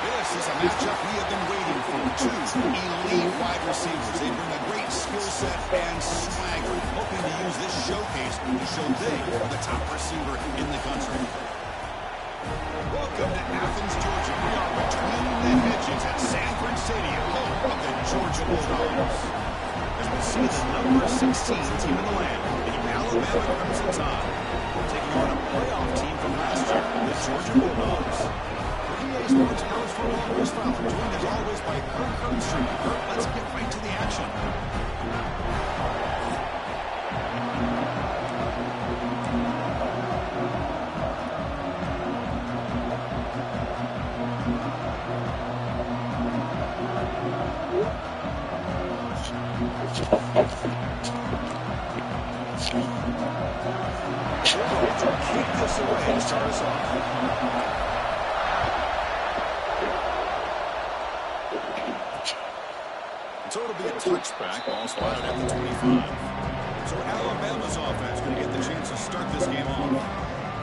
This is a matchup we have been waiting for. Two elite wide receivers. They bring a great skill set and swagger, hoping to use this showcase to show they are the top receiver in the country. Welcome to Athens, Georgia. We are between the hedges at Sanford Stadium, home of the Georgia Bulldogs. As we see the number 16 team in the land, the Alabama Crimson Tide, taking on a playoff team from last year, the Georgia Bulldogs. EA Sports College Football Chris Fowler, joined as always by Kirk Herbstreit. Let's get right to the action. Kick this away to start us off. So it'll be a touchback, ball spotted at the 25. So Alabama's offense going to get the chance to start this game off.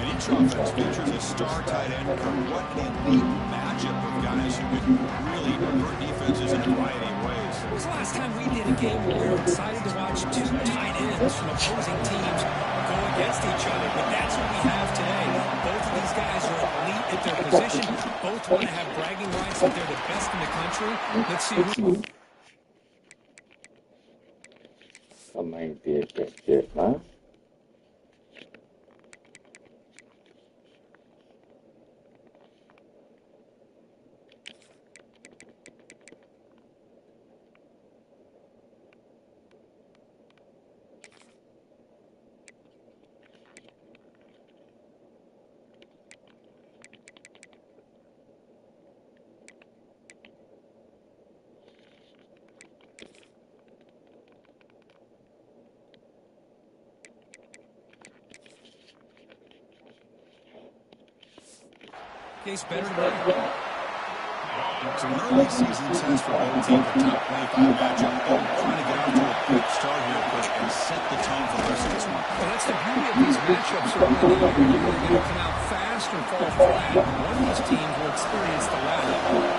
And each offense features a star tight end. What an elite matchup of guys who could really hurt defenses in a variety of ways. It was the last time we did a game where we were excited to watch two tight ends from opposing teams go against each other, but that's what we have today. Both of these guys are elite at their position. Both want to have bragging rights that they're the best in the country. Let's see who... Pemain dia kecil, ha? Case better tonight. So an early season test for both teams, the top 25 matchup. Trying to get off to a quick start here, Chris, and set the tone for the rest of this one. Well, that's the beauty of these matchups early in the year. You're either going to come out fast or fall flat. One of these teams will experience the latter.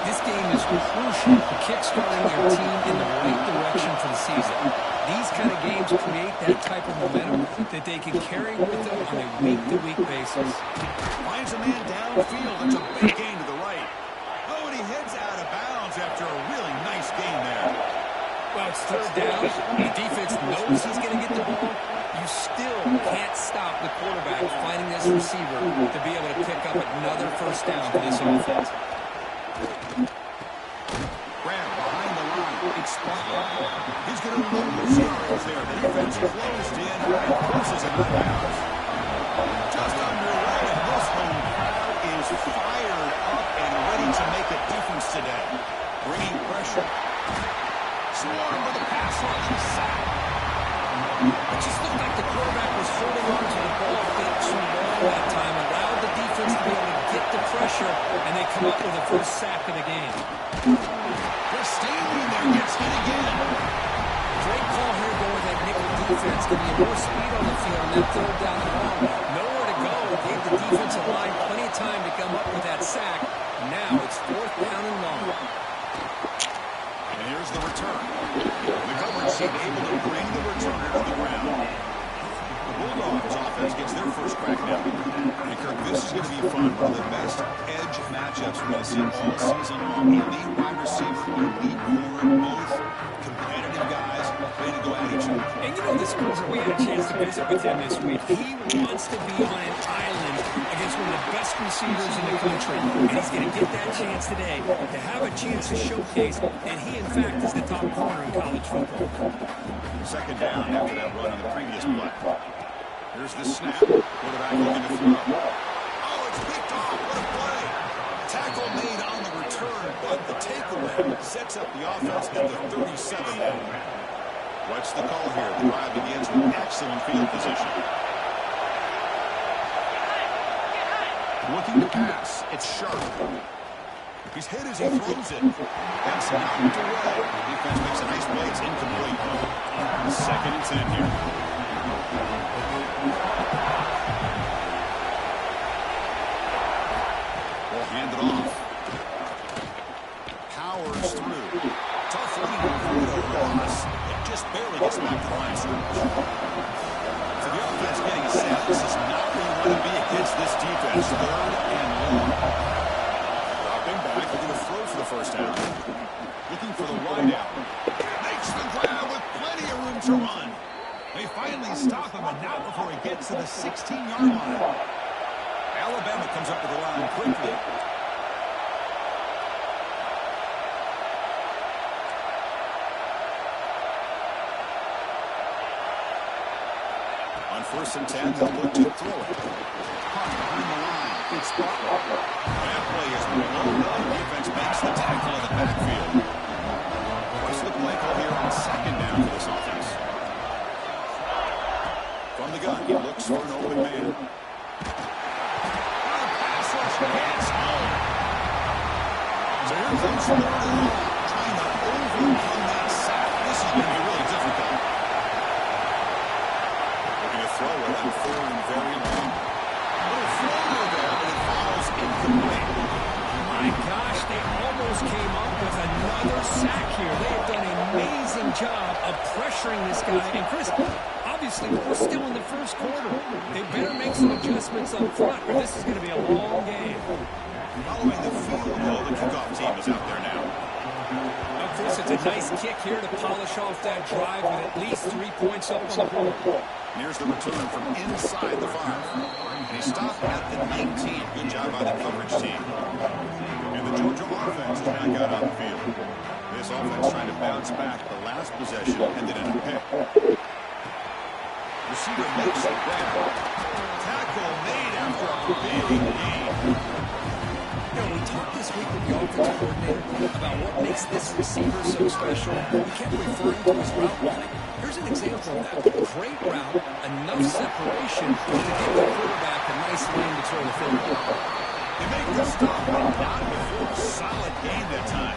This game is crucial for kickstarting your team in the right direction for the season. These kind of games create that type of momentum that they can carry with them on a week-to-week basis. Finds a man downfield. That's a big gain to the right. Oh, and he heads out of bounds after a really nice gain there. Well, it's third down. The defense knows he's going to get the ball. You still can't stop the quarterback finding this receiver to be able to pick up another first down for this offense. Grab behind the line. It's spot. He's going to move the stars there. The defense closed in and forces him out of bounds. Just underway, and this home crowd is fired up and ready to make a difference today. Bringing pressure. Swarm with a pass rush and sack. It just looked like the quarterback was holding on to the ball a bit too long that time, allowed the defense to be able to get the pressure, and they come up with the first sack of the game. They're standing there, gets hit again. Great call here going with that nickel defense. Give you more speed on the field and then third down and long. Nowhere to go. Gave the defensive line plenty of time to come up with that sack. Now it's fourth down and long. And here's the return. The coverage team able to bring the returner to the ground. The Bulldogs offense gets their first crack now. And Kirk, this is going to be fun. One of the best edge matchups we're going to see all season long. Elite wide receiver, elite corner, both competitive guys ready to go at each other. And you know this corner, we had a chance to visit with him this week. He wants to be on an island against one of the best receivers in the country. And he's going to get that chance today to have a chance to showcase that he, in fact, is the top corner in college football. Second down after that run on the previous play. Here's the snap. Quarterback looking to throw. Oh, it's picked off. What a play. Tackle made on the return, but the takeaway sets up the offense at the 37 now. What's the call here? The drive begins with excellent field position. Looking to pass. It's sharp. He's hit as he throws it. That's knocked away. The defense makes a nice play. It's incomplete. Second and 10 here. We'll hand it off. is 3rd and long. Dropping back, looking to throw for the first down. Looking for the wide out. Makes the grab with plenty of room to run. They finally stop him, and not before he gets to the 16-yard line. Alabama comes up with the line quickly. On 1st and 10, they'll look to throw it. Caught behind the line. Good spot. That play is blown up. Defense makes the tackle in the backfield. What's the play call here on 2nd down for this offense? From the gun, he looks for an open man. Pass rush gets home. So here comes the trying to overcome that sack. This is going to be really difficult. Looking to throw it on 4th and very long. Little floater there, but it falls incomplete. My gosh, they almost came up with another sack here. They have done an amazing job of pressuring this guy. And Chris, obviously, we're still in the 1st quarter. They better make some adjustments up front, or this is going to be a long game. Following the field goal, the kickoff team is out there now. Now, Chris, it's a nice kick here to polish off that drive with at least 3 points up on the board. Here's the return from inside the 5. And he stopped at the 19. Good job by the coverage team. And the Georgia offense has now got on the field. This offense trying to bounce back. The last possession ended in a pick. Receiver makes it down. Tackle made after a big gain. You know, we talked this week with the offensive coordinator about what makes this receiver so special. We kept referring to his route running. Here's an example of that. Great route, enough separation to give the quarterback a nice lane to throw the football. They make the stop, but not before a solid gain that time.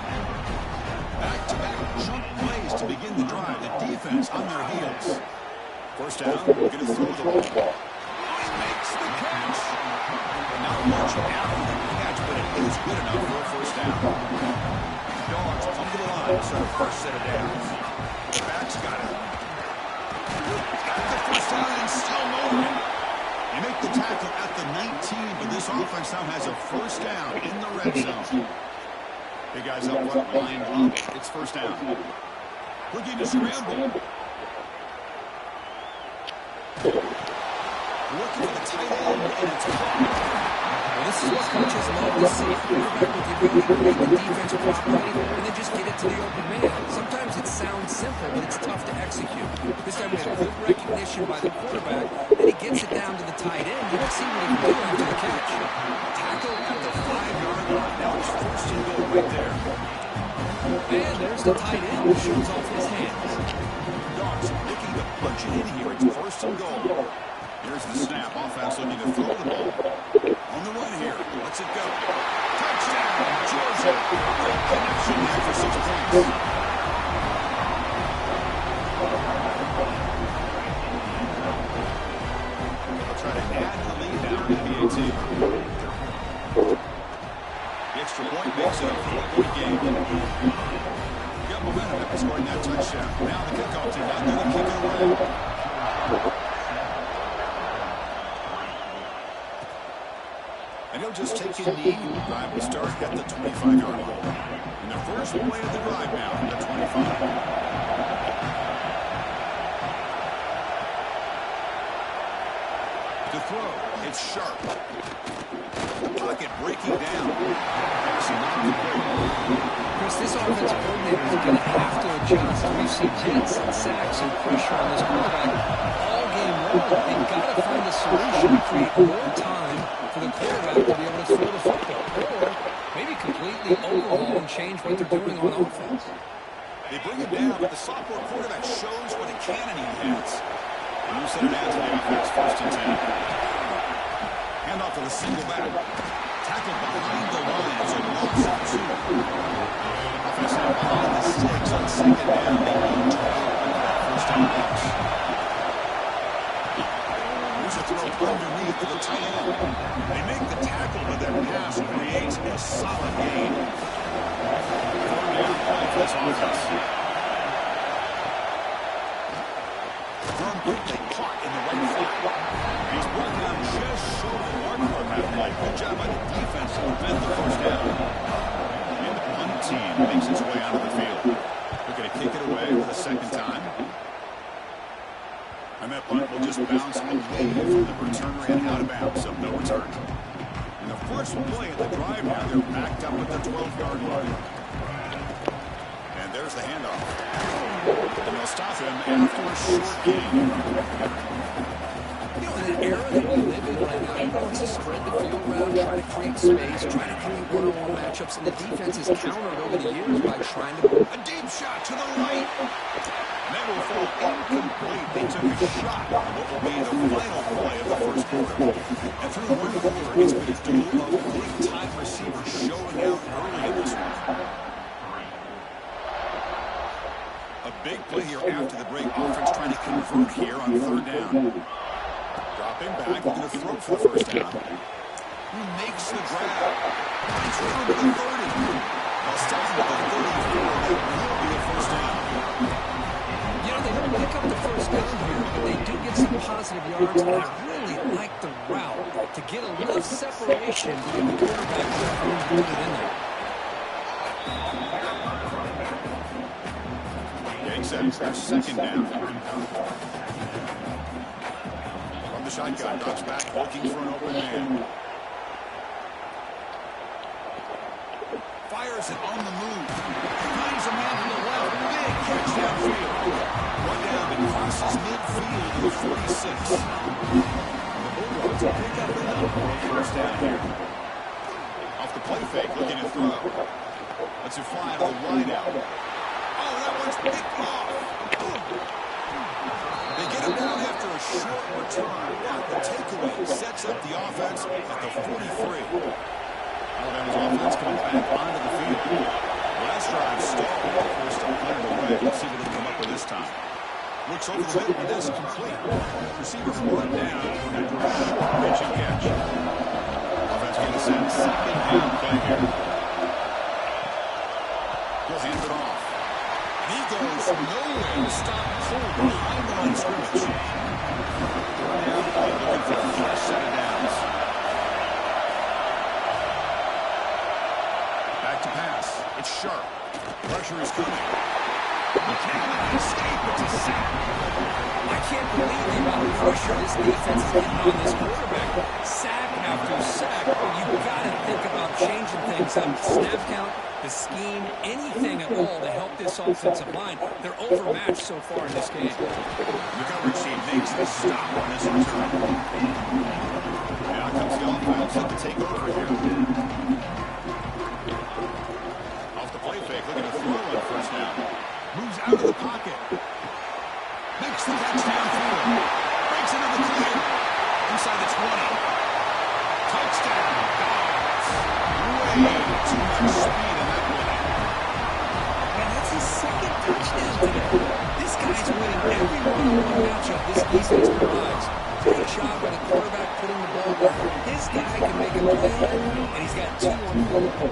Back-to-back jump plays to begin the drive. The defense on their heels. 1st down, going to throw the ball. He makes the catch. Not much after the catch, but it is good enough for a 1st down. Dogs come to the line, so the first set of downs. The back's got it. Got the 1st down and still moving. They make the tackle at the 19, but this offense now has a 1st down in the red zone. Big guys up front, line up. It's 1st down. Looking to scramble. Looking for the tight end, and it's caught. Well, this is what coaches love to see. Quarterback with the ability to read the defense properly and then just get it to the open man. Sometimes it sounds simple, but it's tough to execute. This time we had good recognition by the quarterback, and he gets it down to the tight end. You don't see what he can do after the catch. Tackle at the 5-yard line. Now it's 1st and goal right there. And there's the tight end who shows off his hands. Dogs looking to punch it in here. It's 1st and goal. Here's the snap. Offense looking to throw the ball. On the run here. Lets it go. Touchdown, Georgia. Great connection there for 6 points. They'll try to add the lead now to the PAT. The extra point makes it a 4-point game. Got momentum after scoring that touchdown. Now the kickoff team out there to kick it away. And he'll just take a knee. Drive will start at the 25-yard line. And the first play of the drive now at the 25. To throw, it's Sharp. Pocket breaking down. Passing not complete. Chris, this offensive coordinator is going to have to adjust. We've seen hits and sacks and pressure on this quarterback all game long. They've got to find a solution to create more time for the quarterback to be able to throw the football, or maybe completely overhaul and change what they're doing on offense. They bring him down, but the sophomore quarterback shows what a cannon he has. And you set it out to the offense, 1st and 10. Handoff to the single back. Tackled behind the line. It's a loss of 2. Offense now behind the sticks on 2nd down. They need to open that 1st down box. Here's a throw underneath to the tight end. They make the tackle, but that pass creates a solid gain. 4th down play for this offense. From completely caught in the right flat. He's brought down just short of the marker on that play. Good job by the defense to prevent the first down. And the punt team makes its way onto the field. They're going to kick it away for the second time. And that punt will just bounce away from the returner and out of bounds, so no return. And the first play of the drive now, they're backed up at the 12-yard line. And there's the handoff. And they'll stop him after a short gain. You know, in an era that we live in right now, everyone wants to spread the field around, try to create space, try to create one-on-one matchups, and the defense has countered over the years by trying to... A deep shot to the right. That will fall incomplete. They took a shot on what will be the final play of the first quarter. And through one quarter, it's been a duel of big-time receivers showing out early in this one. A big play here after the break. Offense trying to convert here on third down. Dropping back, looking to throw for the first down. He makes the grab. Finds room at the 30. While stopping at the 34, that will be a first down. You know, they don't pick up the first down here, but they do get some positive yards, and I really like the route to get a little separation to get the quarterback to put it in there. Their second down. From the shotgun, drops back, looking for an open man. Fires it on the move. Finds a man to the left. Big catch downfield. One down that crosses midfield to the 46. The Bulldogs will pick up the number of first down here. Off the play fake, looking to throw. Lets it fly to the wide out. Oh, that one's picked off. They get him down after a short return. But the takeaway sets up the offense at the 43. Alabama's offense coming back onto the field. Last drive stalled. Forced a punt away. Let's see what they come up with this time. Looks over the middle, and that's complete. Receivers run down after a short pitch and catch. Offense getting set. Second down play here. He'll hand it off. He goes nowhere to stop cold behind the line of scrimmage. Run down play, looking for a fresh set of downs. Back to pass. It's sharp. Pressure is coming. He cannot escape. It's a sack. I can't believe the amount of pressure this defense is getting on this quarterback. Sack after sack. You've got to think about changing things on snap count, the scheme, anything at all to help this offensive line. They're overmatched so far in this game. The coverage team makes the stop on this return. Now comes the offense to take over here. Off the play fake, looking to throw on first down. Moves out of the pocket. Makes the catch downfield. Breaks into the clear. Inside the 20. Touchdown. Dogs. Way too much speed in that one. And that's his second touchdown today. This guy's winning every one-on-one matchup this defense provides. Great job by the quarterback putting the ball where his guy can make a play, and he's got 2 on 4.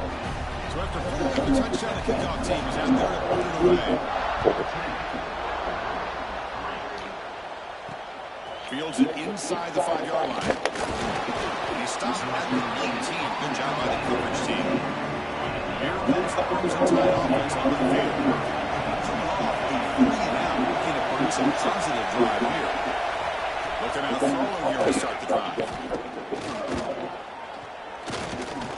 So after putting up the touchdown, the kickoff team is out there to put it away. Fields it inside the 5-yard line. And he stops at the 19. Good job by the coverage team. Here comes the Crimson Tide offense on the field. Coming off a 3-and-out, looking to bring some positive drive here. Looking out throwing here to start the drive.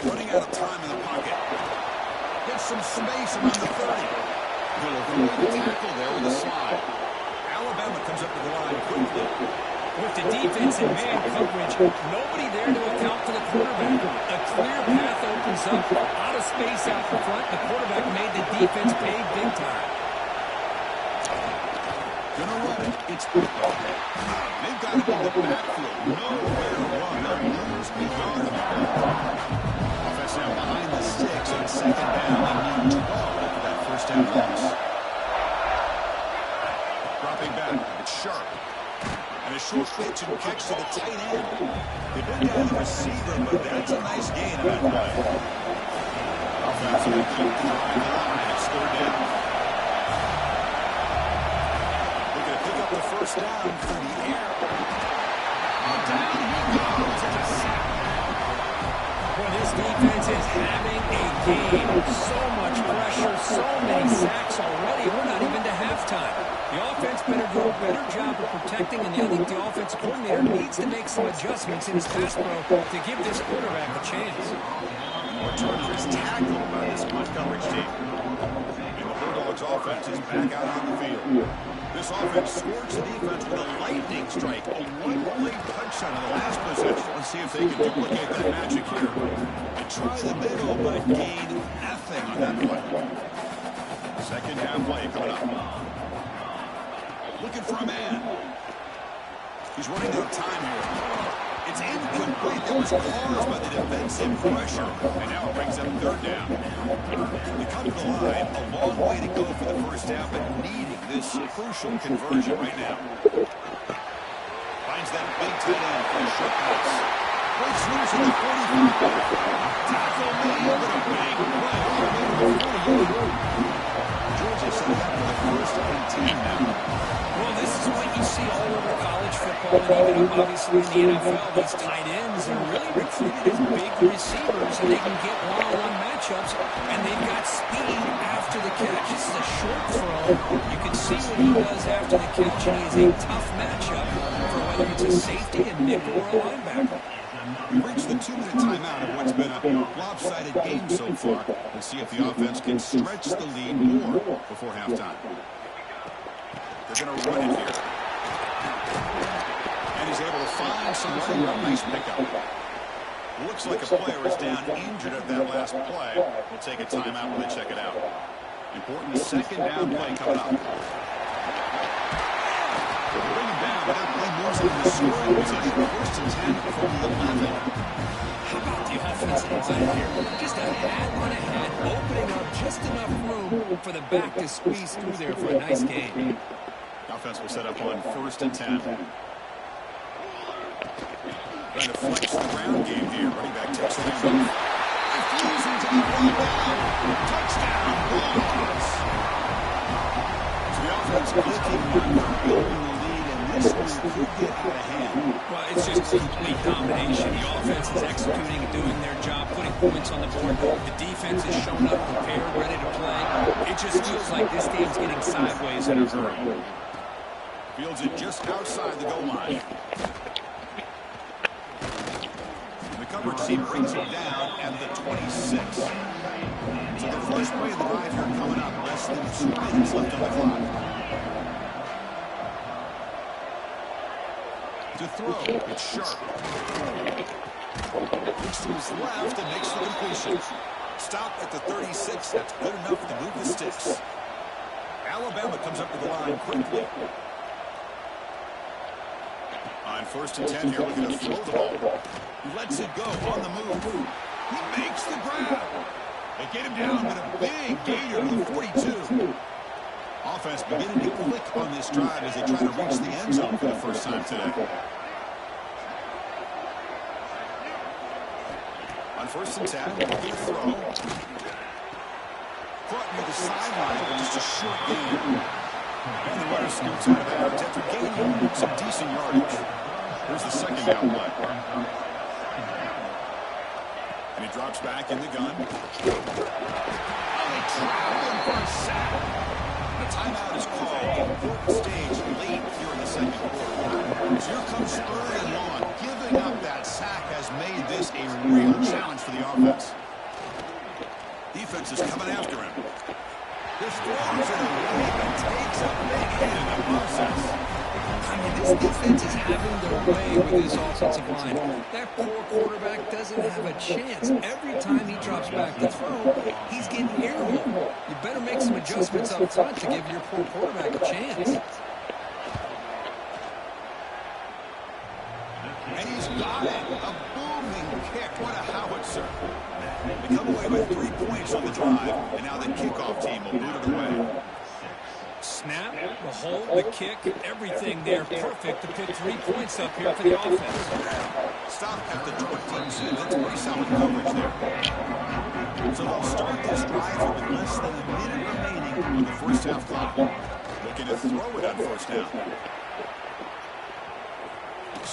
Running out of time in the pocket. Gets some space around the 30. He'll avoid the tackle there with a slide. Alabama comes up to the line quickly. With the defense in man coverage, nobody there to account for the quarterback. A clear path opens up. Out of space out in front, the quarterback made the defense pay big time. Gonna run it. It's they've got him in the backfield. Nowhere to run. They'll lose beyond the ball. Offense now behind the sticks on second down. They need 12 after that first down loss. Dropping back. It's sharp. And a short pitch and catch to the tight end. They bring down the receiver, but that's a nice gain on that play. Offensively, keep driving the line. It's third down. Looking to pick up the first. first down through the air. Down he goes. It's a sack. Well, this defense is having a game. So much pressure, so many sacks already. We're not even to halftime. The offense better do a better job of protecting, and I think the offensive coordinator needs to make some adjustments in his pass pro to give this quarterback a chance. Returner is tackled by this punt coverage team. And the Bulldogs offense is back out on the field. This offense scorched the defense with a lightning strike, a one-play touchdown in the last possession. Let's see if they can duplicate that magic here. They try the middle, but gain nothing on that play. Second half play coming up. Looking for a man. He's running out of time here. It's incomplete. That was caused by the defensive pressure. And now it brings up third down. They come to the line. A long way to go for the first half, but needing this crucial conversion right now. Finds that big tight end for a short pass. Breaks loose at the 45. Tackle made, but a big play all the way to the 48. Georgia set up for the first and 10 now. Well, this is what you see all over college football and even obviously in the NFL. These tight ends are really recruited as big receivers, and they can get one-on-one matchups, and they've got speed after the catch. This is a short throw. You can see what he does after the catch, and he is a tough matchup for whether it's a safety, a nickel, or a linebacker. We reached the 2-minute timeout of what's been a lopsided game so far. Let's see if the offense can stretch the lead more before halftime. They're going to run it here. And he's able to find somebody. A nice pickup. Looks like a player is down injured at that last play. We'll take a timeout when they check it out. Important second down play coming up. Bring him down, but that play moves him in the scoring position. First and 10 from the 11. How about the offensive line here? Just a hat on a hat, opening up just enough room for the back to squeeze through there for a nice gain. Offense will set up on first and 10. Trying to flex the ground game here. Running back takes away both. Refusing to be brought down. Touchdown, Bulldogs. So the offense clicking on building the lead, and this one could get out of hand. Well, it's just complete domination. The offense is executing and doing their job, putting points on the board. The defense is showing up prepared, ready to play. It just feels like this game's getting sideways in a hurry. Fields it just outside the goal line. The coverage team brings it down at the 26. So the first play of the drive here coming up. Less than 2 minutes left on the clock. To throw, it's Sharp. Looks to his left and makes the completion. Stop at the 36. That's good enough to move the sticks. Alabama comes up to the line quickly. On first and 10 here, looking to throw the ball. He lets it go on the move. He makes the grab. They get him down, but a big gainer to the 42. Offense beginning to click on this drive as they try to reach the end zone for the first time today. On first and 10, looking to throw. Caught near the sideline, but just a short gain. And the runner scoots out of bounds after gaining some decent yardage. Here's the second down play. And he drops back in the gun. Oh, they trap him for a sack. The timeout is called. Important stage late here in the second quarter. So here comes third and long. Giving up that sack has made this a real challenge for the offense. Defense is coming after him. This throws it away, but takes a big hit in the process. I mean, this defense is having their way with this offensive line. That poor quarterback doesn't have a chance. Every time he drops back to throw, he's getting airborne. You better make some adjustments up front to give your poor quarterback a chance. And he's got it. A booming kick. What a howitzer. They come away with 3 points on the drive, and now the kickoff team will boot it away. Snap, the hold, the kick, everything there perfect to put 3 points up here for the offense. Stop at the 22. That's pretty solid coverage there. So they'll start this drive here with less than a minute remaining on the first half clock. Looking to throw it on first down.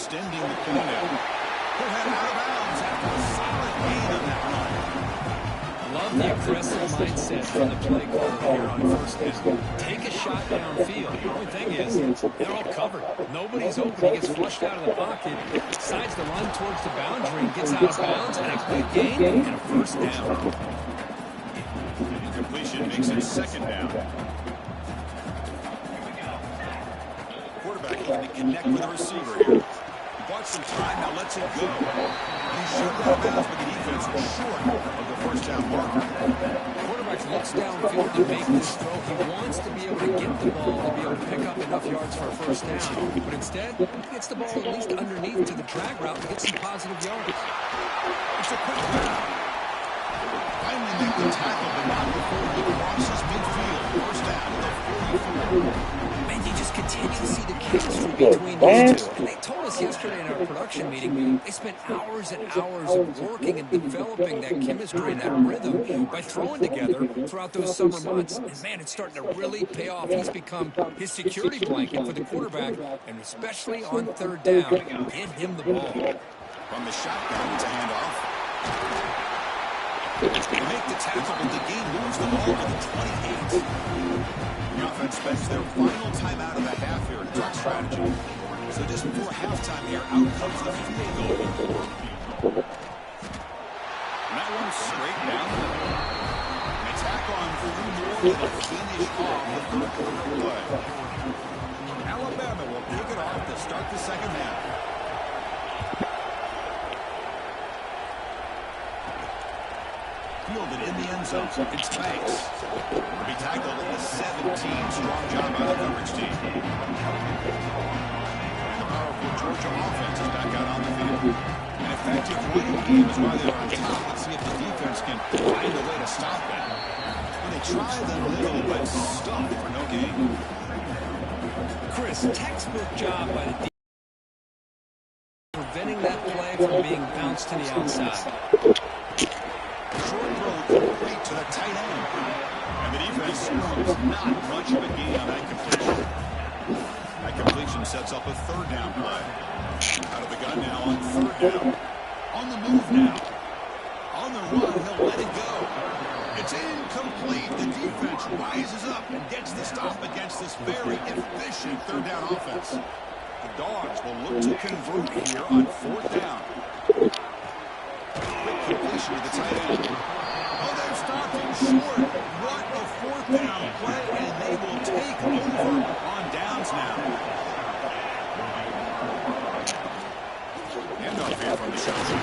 extending the play now. He'll head out of bounds after a solid gain on that run. Love the aggressive mindset from the play caller here on first down. Take a shot downfield. The only thing is, they're all covered. Nobody's open. He gets flushed out of the pocket, decides to run towards the boundary, and gets out of bounds, and a good gain and a first down. Completion makes it second down. Quarterback looking to connect with the receiver here. He bought some time, now lets it go. He should have bounds, but the defense was short of the first down marker. The quarterback looks downfield to make this throw. He wants to be able to get the ball to be able to pick up enough yards for a first down. But instead, he gets the ball at least underneath to the drag route to get some positive yards. It's a quick grab. Finally make the tackle, but not before he crosses midfield. First down at the 44. Man, you just continue to see the chemistry between these two. And they told us yesterday in our production meeting, they spent hours and hours of working and developing that chemistry and that rhythm by throwing together throughout those summer months. And man, it's starting to really pay off. He's become his security blanket for the quarterback, and especially on third down, get him the ball. From the shotgun, it's a handoff. They make the tackle, but the game moves the ball to the 28. The offense spends their final timeout of the half here to talk strategy. So just before halftime here, out comes the field goal. And that one's straight down the middle. An attack on 3 more to finish off the third quarter play. Alabama will kick it off to start the second half. Fielded in the end zone. It's Banks. Will be tackled at the 17. Strong job by the coverage team. And the powerful Georgia offense is back out on the field. An effective running game is why they're on top. Let's see if the defense can find a way to stop it. Well, they tried a little, but stuffed for no gain. Chris, textbook job by the defense preventing that play from being bounced to the outside. Short throw complete to the tight end. And the defense scores not much of a gain on that completion. That completion sets up a third down play. Out of the gun now on third down. On the move now. On the run, he'll let it go. It's incomplete. The defense rises up and gets the stop against this very efficient third down offense. The Dogs will look to convert here on fourth down. Quick completion to the tight end. Oh, they've stopped him short. What a fourth down play, and they will take over on downs now. Handoff here from the shotgun.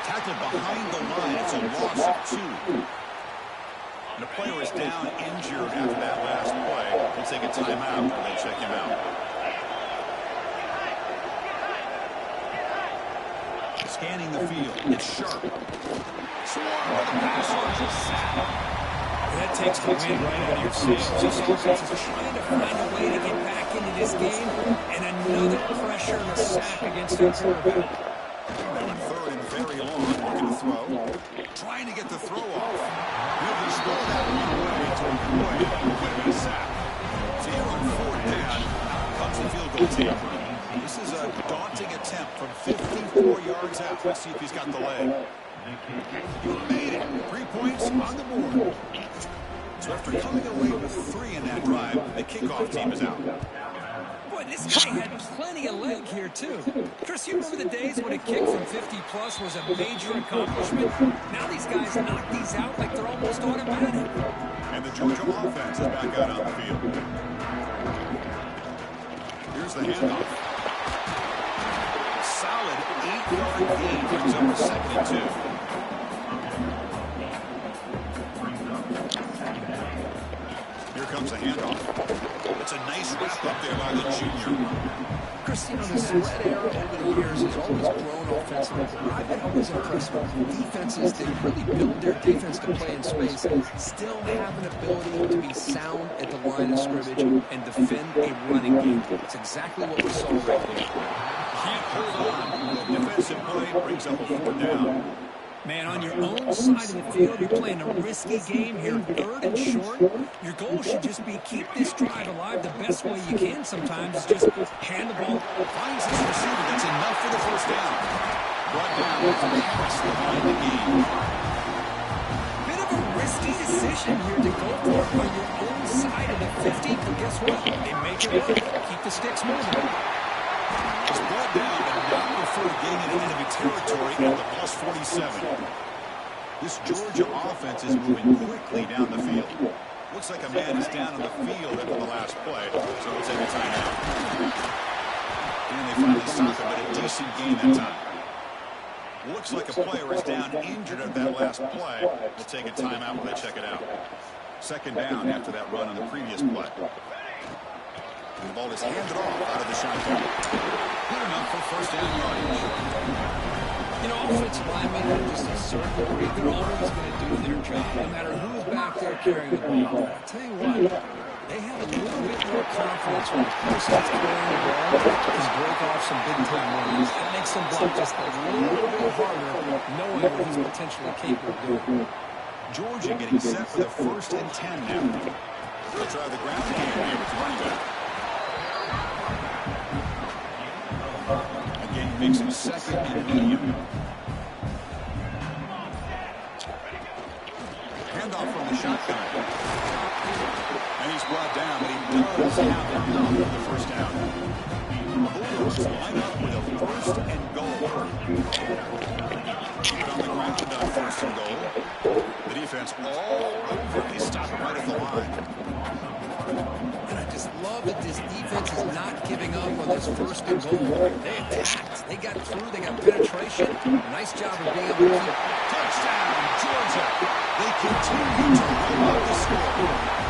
Tackled behind the line. It's a loss of 2. And the player is down injured after that last play. We'll take a timeout while they check him out. Scanning the field. It's Sharp. Swarm with the pass rush is sacked. That takes the wind right out of your sails. This offense is trying to find a way to get back into this game, and another pressure and a sack against their quarterback. Third and very long. Looking to throw. Trying to get the throw off. He'll just throw that one away to avoid a bit of a sack. So here on fourth down, out comes the field goal team. This is a daunting attempt from 54 yards out. Let's see if he's got the leg. He made it. 3 points on the board. So after coming away with 3 in that drive, the kickoff team is out. Boy, this guy had plenty of leg here, too. Chris, you remember the days when a kick from 50-plus was a major accomplishment? Now these guys knock these out like they're almost automatic. And the Georgia offense is back out on the field. Here's the handoff. Solid 8-yard gain brings up a 2nd and 2. Here comes a handoff. It's a nice wrap up there by the junior. Chris, you know, the spread era over the years has always grown offensively. I've been always impressed with defenses that really build their defense to play in space, still have an ability to be sound at the line of scrimmage and defend a running game. That's exactly what we saw right there. Can't hold on. The defensive play brings up a 4th down. Man, on your own side of the field, you're playing a risky game here, 3rd and short. Your goal should just be keep this drive alive the best way you can sometimes. Is just hand the ball. Finds his receiver. That's enough for the first down. Brought down past the line of the game. Bit of a risky decision here to go for it on your own side of the 50, but guess what? They make it work. Keep the sticks moving. It's brought down, but not before getting into enemy territory at the plus 47. This Georgia offense is moving quickly down the field. Looks like a man is down on the field after the last play, so we'll take a timeout. And they finally stop him, but a decent gain that time. Looks like a player is down injured at that last play. We'll take a timeout while they check it out. 2nd down after that run on the previous play. The ball is handed off out of the shotgun. Good enough for first down yardage. You know, offensive linemen are just a certain degree. They're always going to do their job, no matter who's back there carrying the ball. I'll tell you what, they have a little bit more confidence when the person that's carrying the ball is break off some big-time runs. That makes them block just a little bit harder, knowing what he's potentially capable of doing. Georgia getting set for the 1st and 10 now. They'll try the ground game here with the running back. Again, makes it 2nd and medium. Handoff from the shotgun. And he's brought down, but he does have enough for the first down. Bulldogs line up with a 1st and goal. Keep it on the ground on 1st and goal. The defense all over. They stop it right at the line. And I just love that this defense is not giving up on this 1st and goal. They attacked. They got through. They got penetration. Nice job of being able to keep. Touchdown, Georgia. They continue to roll out the score.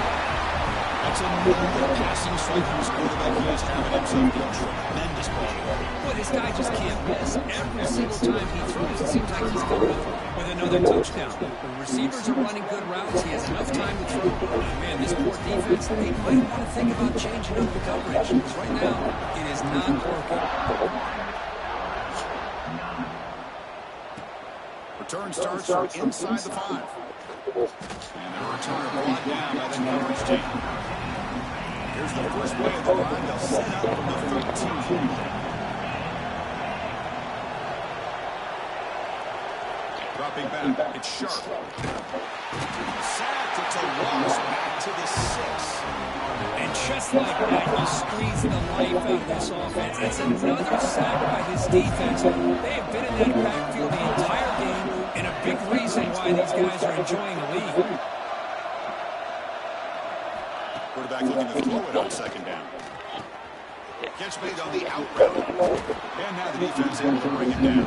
That's another passing strike from his quarterback. He is having himself a tremendous ball. Boy, this guy just can't miss. Every single time he throws, it seems like he's coming up with another touchdown. The receivers are running good routes. He has enough time to throw. Man, this poor defense, they might want to think about changing up the coverage. Because right now, it is not working. Return starts from inside the 5. And the returner brought down by the coverage team. Here's the first play of the ride. They'll set up from the 13. Dropping back, it's Sharp. Sacked, it's a loss back to the 6. And just like that, you squeeze the life out of this offense. That's another sack by this defense. They have been in that backfield the entire game, and a big reason why these guys are enjoying the lead. Quarterback looking to throw it on 2nd down. Catch made on the out route. And now the defense able to bring it down.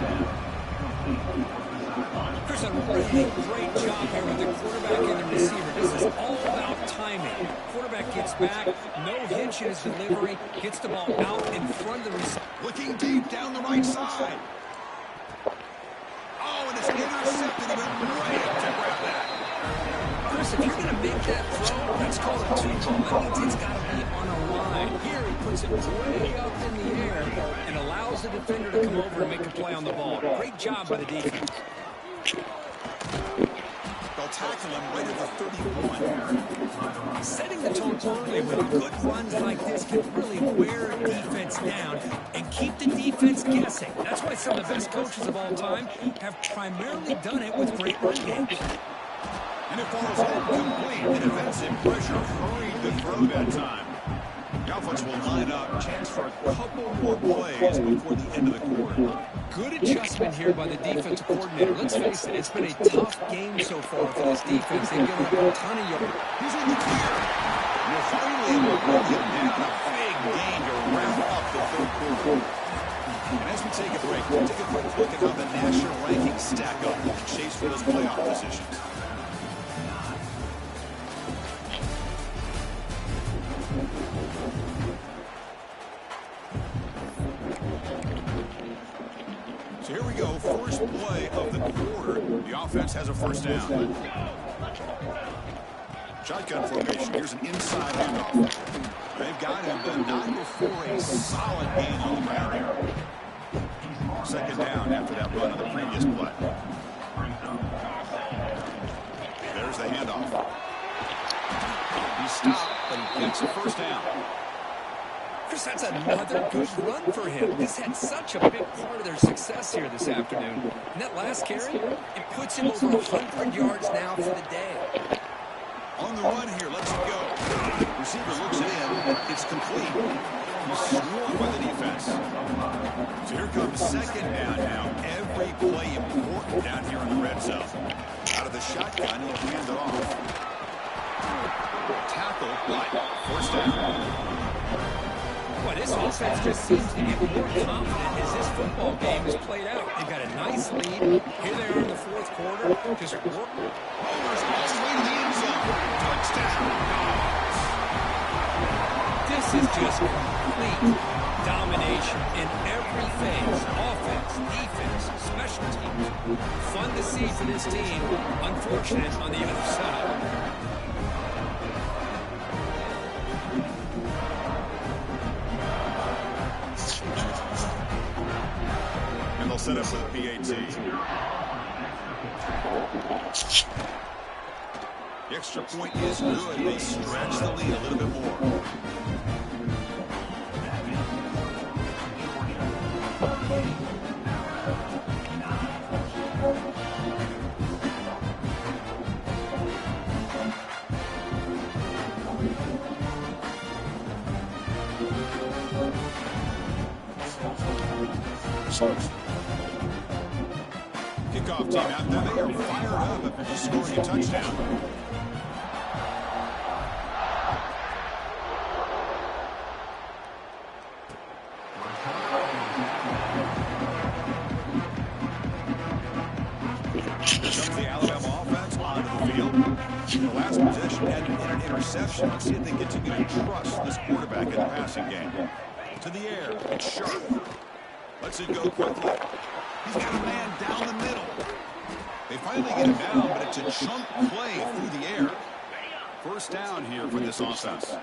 Chris, a really great job here with the quarterback and the receiver. This is all about timing. Quarterback gets back, no hitch in his delivery, gets the ball out in front of the receiver. Looking deep down the right side. Oh, and it's intercepted. He went right up to grab that. Chris, if you're going to make that throw, that's called a 2-ball. That means it's got to be on a line. Here, he puts it way up in the air and allows the defender to come over and make a play on the ball. Great job by the defense. They'll tackle him right at the 31. Setting the tone early with good runs like this can really wear a defense down and keep the defense guessing. That's why some of the best coaches of all time have primarily done it with great run games. And it falls incomplete. The defensive pressure hurried the throw that time. The offense will line up. Chance for a couple more plays before the end of the quarter. Good adjustment here by the defensive coordinator. Let's face it, it's been a tough game so far for this defense. They've given up a ton of yards. He's in the clear. You're finally able to bring him down. A big gain to wrap up the 3rd quarter. And as we take a break, we'll take a quick look at how the national rankings stack up in the chase for those playoff positions. So here we go, first play of the quarter. The offense has a first down. Shotgun formation. Here's an inside handoff. They've got him, but not before a solid gain on the ground here. 2nd down after that run on the previous play. He's stopped, but he gets a first down. Chris, that's another good run for him. This had such a big part of their success here this afternoon. And that last carry, it puts him over 100 yards now for the day. On the run here, let's it go. Receiver looks it in. It's complete. He's swarmed by the defense. So here comes second down now. Every play important down here in the red zone. Out of the shotgun, he'll hand it off. Tackle, right. First down. Boy, this offense just seems to get more confident as this football game is played out. They've got a nice lead. Here they are in the fourth quarter. Just work. Almost all the way to the end zone. Touchdown. This is just complete domination in every phase. Offense, defense, special teams. Fun to see for this team. Unfortunate on the other side. And they'll set up for the PAT. The extra point is good. They stretch the lead a little bit more. Kickoff team out there. They are fired up after just scoring a touchdown. The last possession had an interception. Let's see if they continue to trust this quarterback in the passing game. To the air. It's sharp. Lets it go quickly. He's got a man down the middle. They finally get him down, but it's a chunk play through the air. First down here for this offense.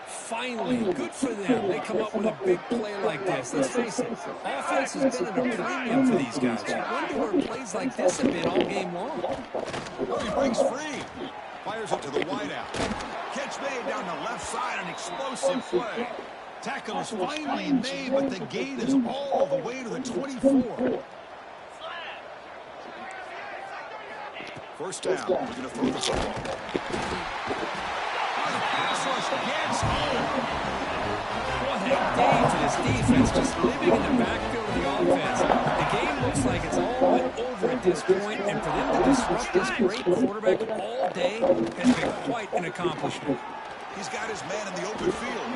Finally, good for them. They come up with a big play like this. Let's face it, offense has been at a premium for these guys. I wonder where plays like this have been all game long. Oh, he breaks free. Fires it to the wideout. Catch made down the left side, an explosive play. Tackle is finally made, but the gain is all the way to the 24. First down. We're going to throw the football. Pass rush gets home. What a day for this defense, just living in the backfield of the offense. The game looks like it's all but over at this point, and for them to disrupt this great quarterback all day has been quite an accomplishment. He's got his man in the open field.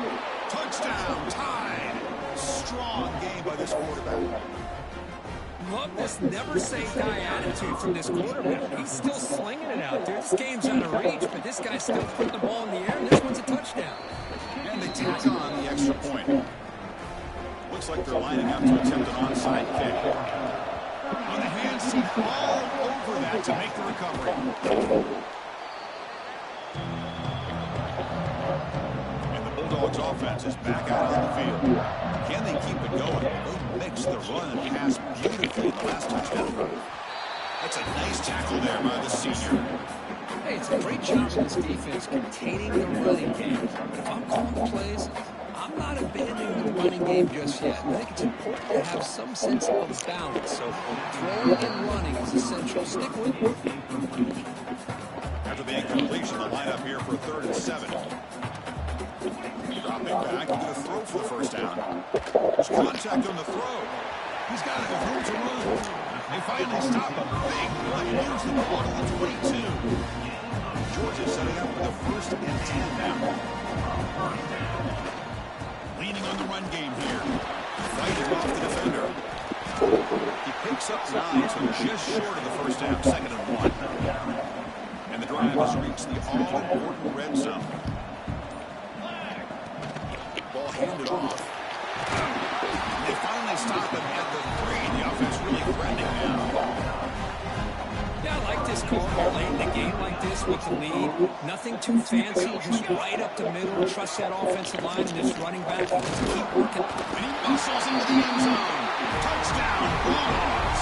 Touchdown, tied. Strong game by this quarterback. Love this never-say-die attitude from this quarterback. He's still slinging it out there. This game's out of reach, but this guy's still putting the ball in the air, and this one's a touchdown. And they tack on the extra point. Looks like they're lining up to attempt an onside kick. On the hand seat, all over that to make the recovery. And the Bulldogs offense is back out on the field. Can they keep it going? They mix the run and pass beautifully in the last touchdown run. That's a nice tackle there by the senior. Hey, it's a great job of this defense containing the running game. If I'm calling the plays, I'm not abandoning the running game just yet. I think it's important to have some sense of balance. So throwing and running is essential. Stick with it. After the incompletion, the lineup here for 3rd and 7. Dropping back, he's going to throw for the first down. There's contact on the throw. He's got it with room to run. They finally stop a big play and use the ball to the 22. Georgia setting up for the 1st and 10 now. Leaning on the run game here. Fighting off the defender. He picks up 9, so just short of the first down, 2nd and 1. And the drive has reached the all-important red zone. Ball handed off. They finally stop him at the 3. The offense really threatening now. Yeah, I like this call late in the game like this with the lead. Nothing too fancy, just right up the middle. Trust that offensive line and this running back. And just keep working. And he muscles into the end zone. Touchdown, Bulldogs.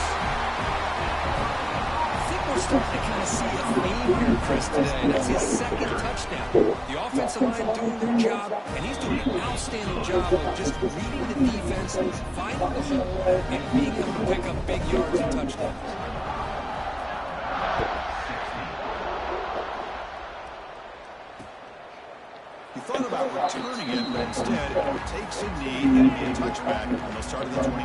I think we're starting to kind of see a theme here, Chris, today. That's his 2nd touchdown. The offensive offensive line doing their job, and he's doing an outstanding job of just reading the defense, finding the hole, and being able to pick up big yards and touchdowns. He thought about returning it, but instead takes a knee and a touchback on the start of the 25.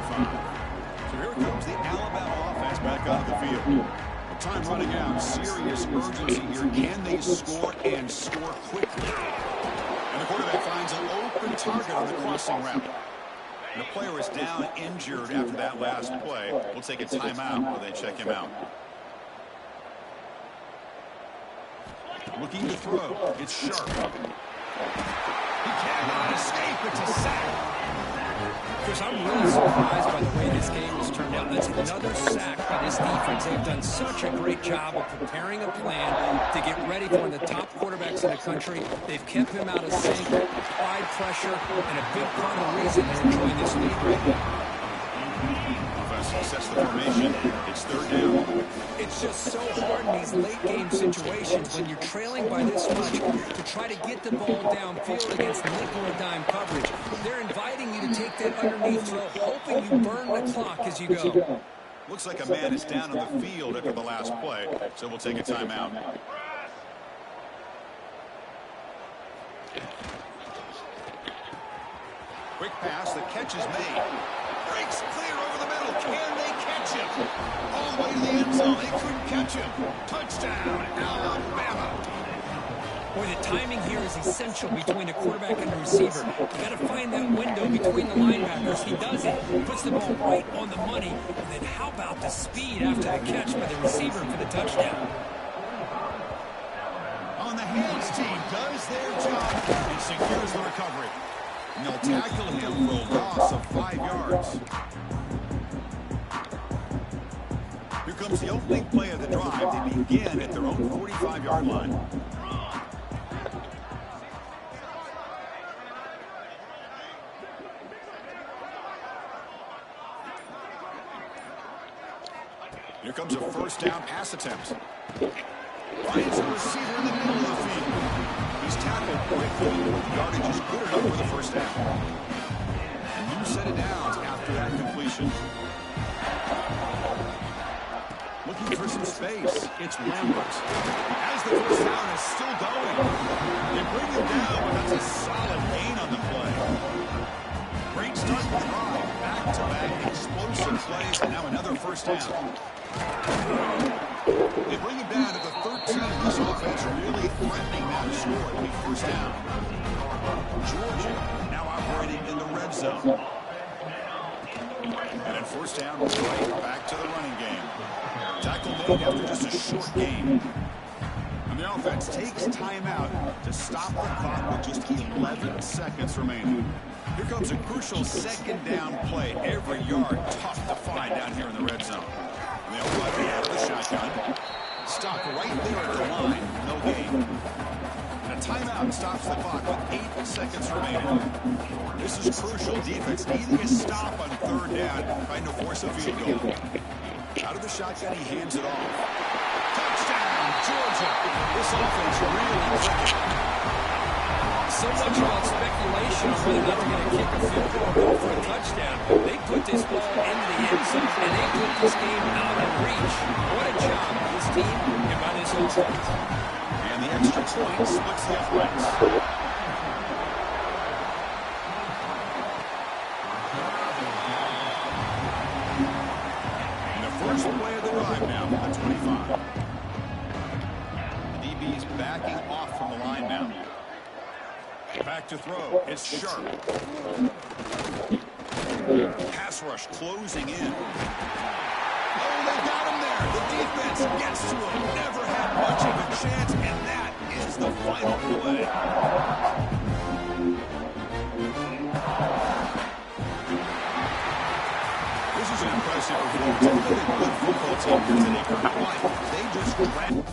So here comes the Alabama offense back onto the field. With time running out, serious urgency here. Can they score and score quickly? And the quarterback finds an open target on the crossing route. And the player is down injured after that last play. We'll take a timeout while they check him out. Looking to throw. It's Sharp. He cannot escape. It's a sack. Chris, I'm really surprised by the way this game has turned out. That's another sack by this defense. They've done such a great job of preparing a plan to get ready for one of the top quarterbacks in the country. They've kept him out of sync, applied pressure, and a big part of the reason they're enjoying this lead right now. Offense sets the formation. It's third down. It's just so hard in these late-game situations when you're trailing by this much to try to get the ball downfield against nickel or dime coverage. They're inviting you to take that underneath throw, hoping you burn the clock as you go. Looks like a man is down on the field after the last play, so we'll take a timeout. Quick pass, the catch is made. Breaks clear over the middle. Can they catch him? All the way to the end zone. They couldn't catch him. Touchdown, Alabama. Boy, the timing here is essential between a quarterback and a receiver. You got to find that window between the linebackers. He does it. Puts the ball right on the money. And then how about the speed after the catch by the receiver for the touchdown? On the hands team does their job and secures the recovery. And they'll tackle him for a loss of 5 yards. Here comes the opening play of the drive. They begin at their own 45-yard line. Here comes a first down pass attempt. Finds a receiver in the middle of the field. He's tackled quickly. Yardage is good enough for the first down. A new set of downs after that completion. Looking for some space. It's Lambert. As the first down is still going. They bring him down, but that's a solid gain on the play. Great start to the drive. Back-to-back explosive plays, and now another first down. They bring him down to the 13. This offense really threatening now to score at the first down. Georgia now operating in the red zone. And at first down, right back to the running game. Tackle made after just a short gain. And the offense takes timeout to stop the clock with just 11 seconds remaining. Here comes a crucial second down play. Every yard tough to find down here in the red zone. And they'll run me out of the shotgun. Stop right there at the line. No gain. And a timeout stops the clock with 8 seconds remaining. This is crucial. Defense needing a stop on third down, trying to force a field goal. Out of the shotgun, he hands it off. Touchdown, Georgia. This offense really clicking. So much about speculation on whether or not they're going to kick a field goal or go for a touchdown. They put this ball into the end zone, and they put this game out of reach. What a job by this team and by this offense. And the extra point splits the uprights. And the first play of the drive now from the 25. The DB's backing off from the line now. Back to throw. It's Sharp. Pass rush closing in. Oh, they got him there. The defense gets to him. Never had much of a chance, and that is the final play. This is an impressive performance. It's a good football team today. They just grabbed.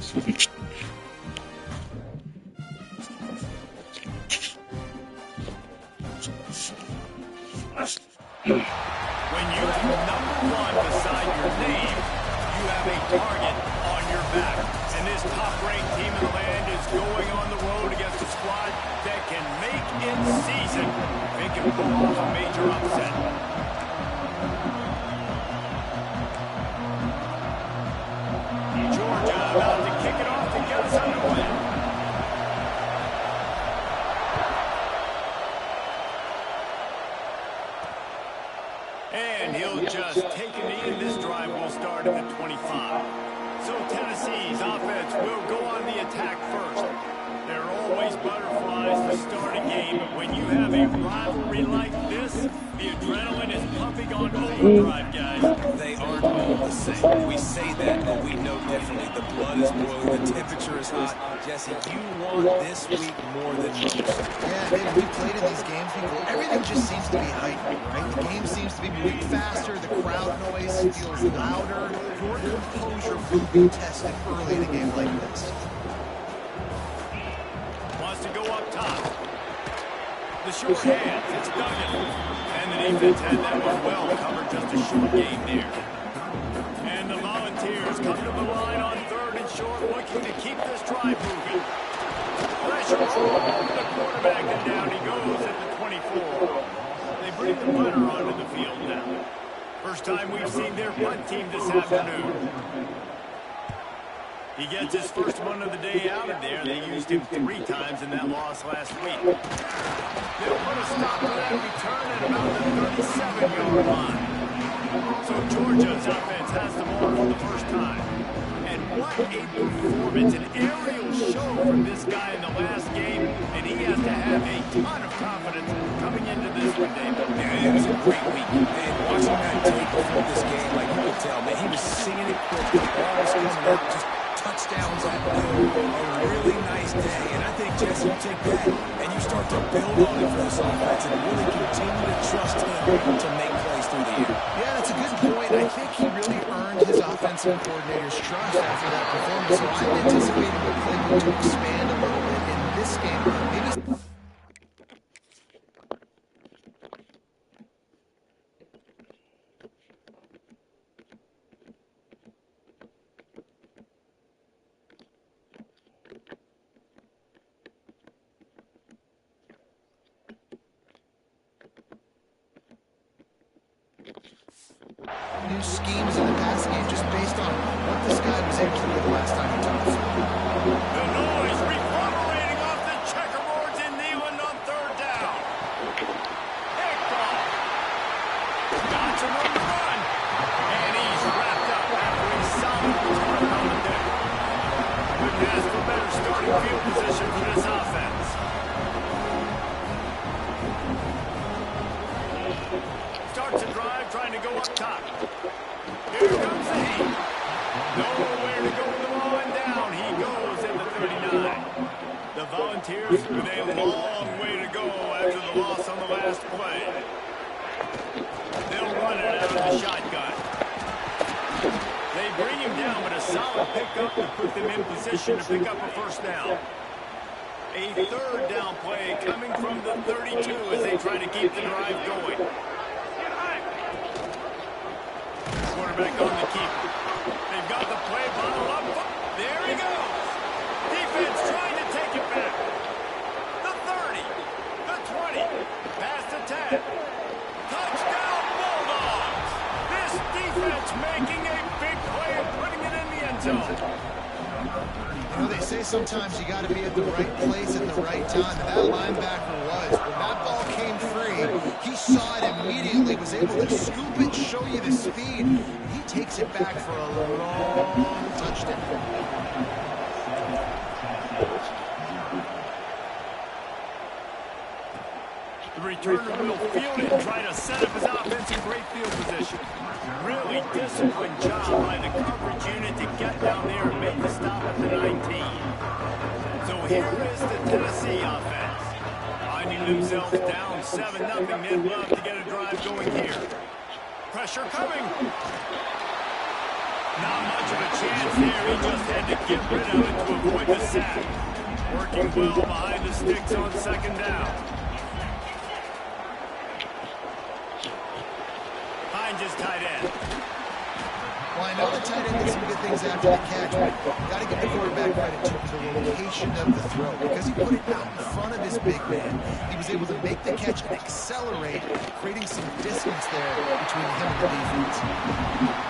When you have #1 beside your name, you have a target on your back. And this top-ranked team in the land is going on the road against a squad that can make in season. They can pull off a major upset. Georgia about to kick it off to get us underway. And he'll just take a knee, and this drive will start at the 25. So Tennessee's offense will go on the attack first. There are always butterflies to start a game, but when you have a rivalry like this, the adrenaline is pumping on overdrive, guys. They aren't all the same. We say that, but we know differently. The blood is boiling, the temperature is hot. Jesse, you won this week more than most. Yeah, David, we played in these games before. Everything just seems to be heightened, right? The game seems to be moving faster. The crowd noise feels louder. Your composure will be tested early in a game like this. Wants to go up top. The short hands, it's Duggan. And the defense had that one well covered, just a short game there. And the Volunteers come to the line on 3rd and short, looking to keep this drive moving. Pressure on the quarterback, and down he goes at the 24. They bring the punter onto the field now. First time we've seen their punt team this afternoon. He gets his first one of the day out of there. They used him 3 times in that loss last week. They'll put a stop to that return at about the 37-yard line. So Georgia's offense has the ball for the first time. And what a performance, an aerial show from this guy in the last game, and he has to have a ton of confidence coming into this one, David. Yeah, it was a great week. And watching that tape before this game, like you could tell, man, he was singing it quickly. Balls coming out, just touchdowns at will. A really nice day. And I think, Jesse, you take that and you start to build on it for this offense and really continue to trust him to make plays through the air. Yeah, that's a good point. I think he really earned his offensive coordinator's trust after that performance. So I'm anticipating the playbook to expand a little bit in this game. Maybe new schemes in the passing game just based on what this guy was able to do the last time he took the field. The noise reverberating off the checkerboards in Neyland on 3rd down. Picked off. Got some room to run. And he's wrapped up after a solid return on the day. Couldn't ask for better starting field position for this offense. Starts a drive trying to go up top. Here comes the heat. Nowhere to go with the ball, and down he goes at the 39. The Volunteers with a long way to go after the loss on the last play. They'll run it out of the shotgun. They bring him down, but a solid pickup to put them in position to pick up a first down. A 3rd down play coming from the 32 as they try to keep the drive going. Quarterback on the keeper. They've got the play bottled up. There he goes. Defense trying to take it back. The 30. The 20. Past the 10. Touchdown Bulldogs. This defense making a big play and putting it in the end zone. You know, they say sometimes you got to be at the right place at the right time, and that linebacker was. When that ball came free, he saw it immediately, was able to scoop it, show you the speed. He takes it back for a long touchdown. The returner will field it and try to set up his offense in great field position. Really disciplined job by the coverage unit to get down there and make the stop at the 19. So here is the Tennessee offense. Finding themselves down 7-0. They'd love to get a drive going here. Pressure coming. Not much of a chance there. He just had to get rid of it to avoid the sack. Working well behind the sticks on second down. Hines is tight end. Well, I know the tight end did some good things after the catch, but got to give the quarterback credit too for the location of the throw. Because he put it out in front of his big man, he was able to make the catch and accelerate, creating some distance there between him and the defense.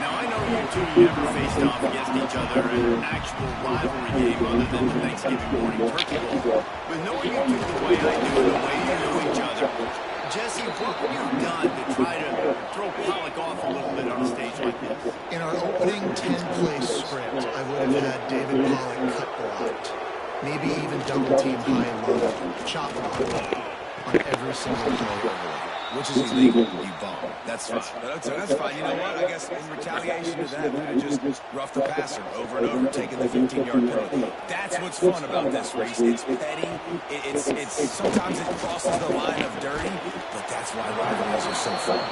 Now, I know you two never faced off against each other in an actual rivalry game other than the Thanksgiving morning turkey bowl. But knowing you two the way I do and the way you know each other, Jesse, what would you have done to try to throw Pollock off a little bit on a stage like this? In our opening 10-play script, I would have had David Pollock cut blocked. Maybe even double-team high and low, chop block on every single play overlay. Which is illegal. You bum. That's fine. That's fine. You know what? I guess in retaliation to that, we'd have just roughed the passer over and over, taking the 15-yard penalty. That's what's fun about this race. It's petty. It's sometimes it crosses the line of dirty, but that's why rivalries are so fun.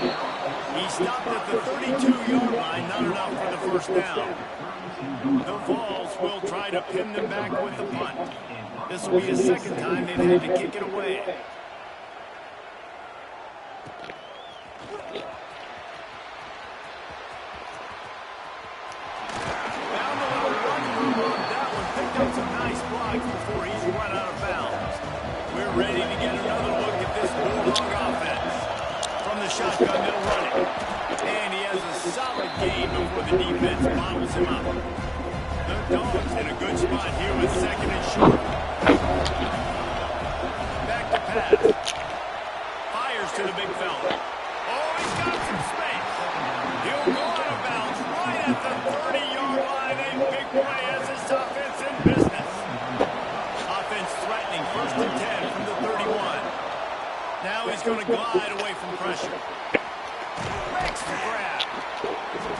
He stopped at the 32-yard line, not enough for the first down. The Vols will try to pin them back with the punt. This will be the second time they've had to kick it away. Some nice blocks before he's run out of bounds. We're ready to get another look at this Bulldog offense. From the shotgun, they'll run it. And he has a solid gain before the defense bottles him up. The Dogs in a good spot here with second and short. Back to pass. Fires to the big fella. Oh, he's got some space. He'll go out of bounds right at the 30-yard line. A big play as this offense in business. Offense threatening, 1st and 10 from the 31. Now he's going to glide away from pressure. Makes the grab.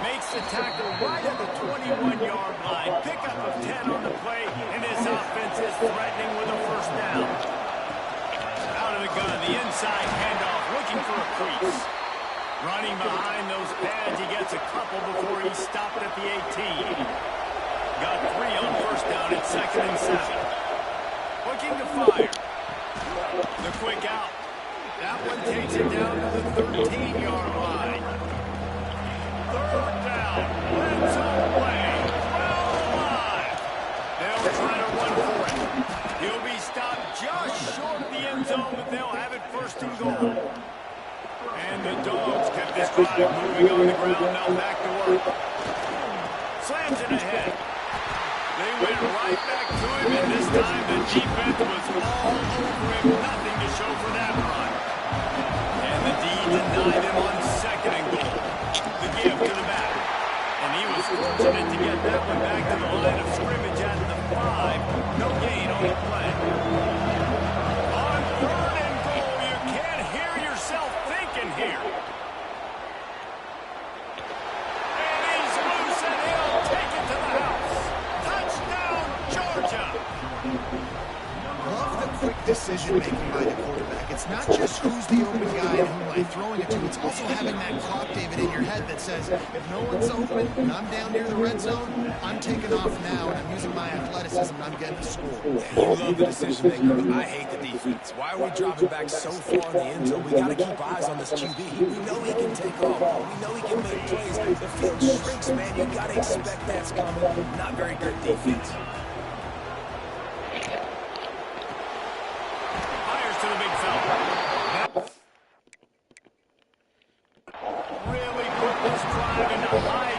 Makes the tackle right at the 21-yard line. Pickup of 10 on the play, and his offense is threatening with a first down. Out of the gun, the inside handoff, looking for a crease. Running behind those pads, he gets a couple before he's stopped at the 18. Got 3 on first down at 2nd and 7. Looking to fire. The quick out. That one takes it down to the 13-yard line. 3rd down. Red zone play. Well alive. They'll try to run for it. He'll be stopped just short of the end zone, but they'll have it 1st and goal. And the Dogs kept this drive moving on the ground. Now back to work. Slams it ahead. They went right back to him, and this time the defense was all over him. Nothing to show for that run. And the D denied him on 2nd and goal. The give to the back. And he was fortunate to get that one back to the line of scrimmage at the 5. No gain on the play. On 3rd and goal, you can't hear yourself thinking here. And he's loose, and he'll take it to the house. Touchdown, Georgia! Love the quick decision-making by the quarterback. It's not just who's the open guy and who am I throwing it to. It's also having that clock, David, in your head that says, if no one's open and I'm down near the red zone, I'm taking off now and I'm using my athleticism and I'm getting the score. You love the decision-making, but I hate the defense. Why are we dropping back so far in the end zone? We got to keep eyes on this QB. We know he can take off. We know he can make plays. The field shrinks, man. You got to expect that's coming. Not very good defense. Fires to the big fella. Really put this drive into high.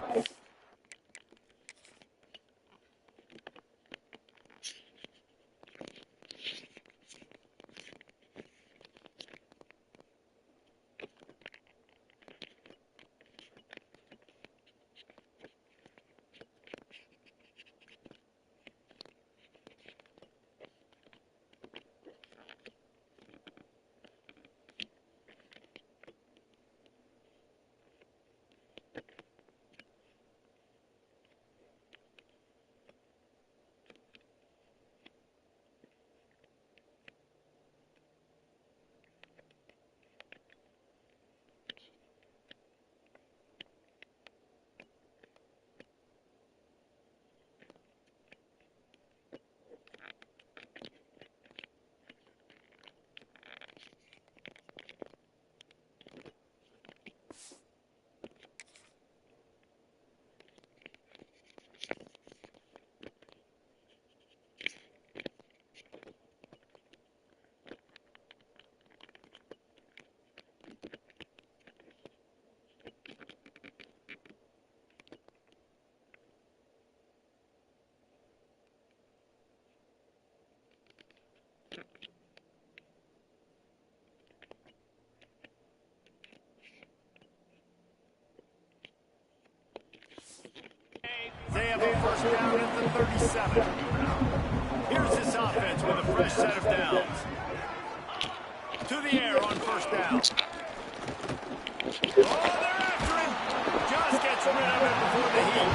first down at the 37. Here's this offense with a fresh set of downs. To the air on first down. Oh, they're after him. Just gets rid of it before the heat.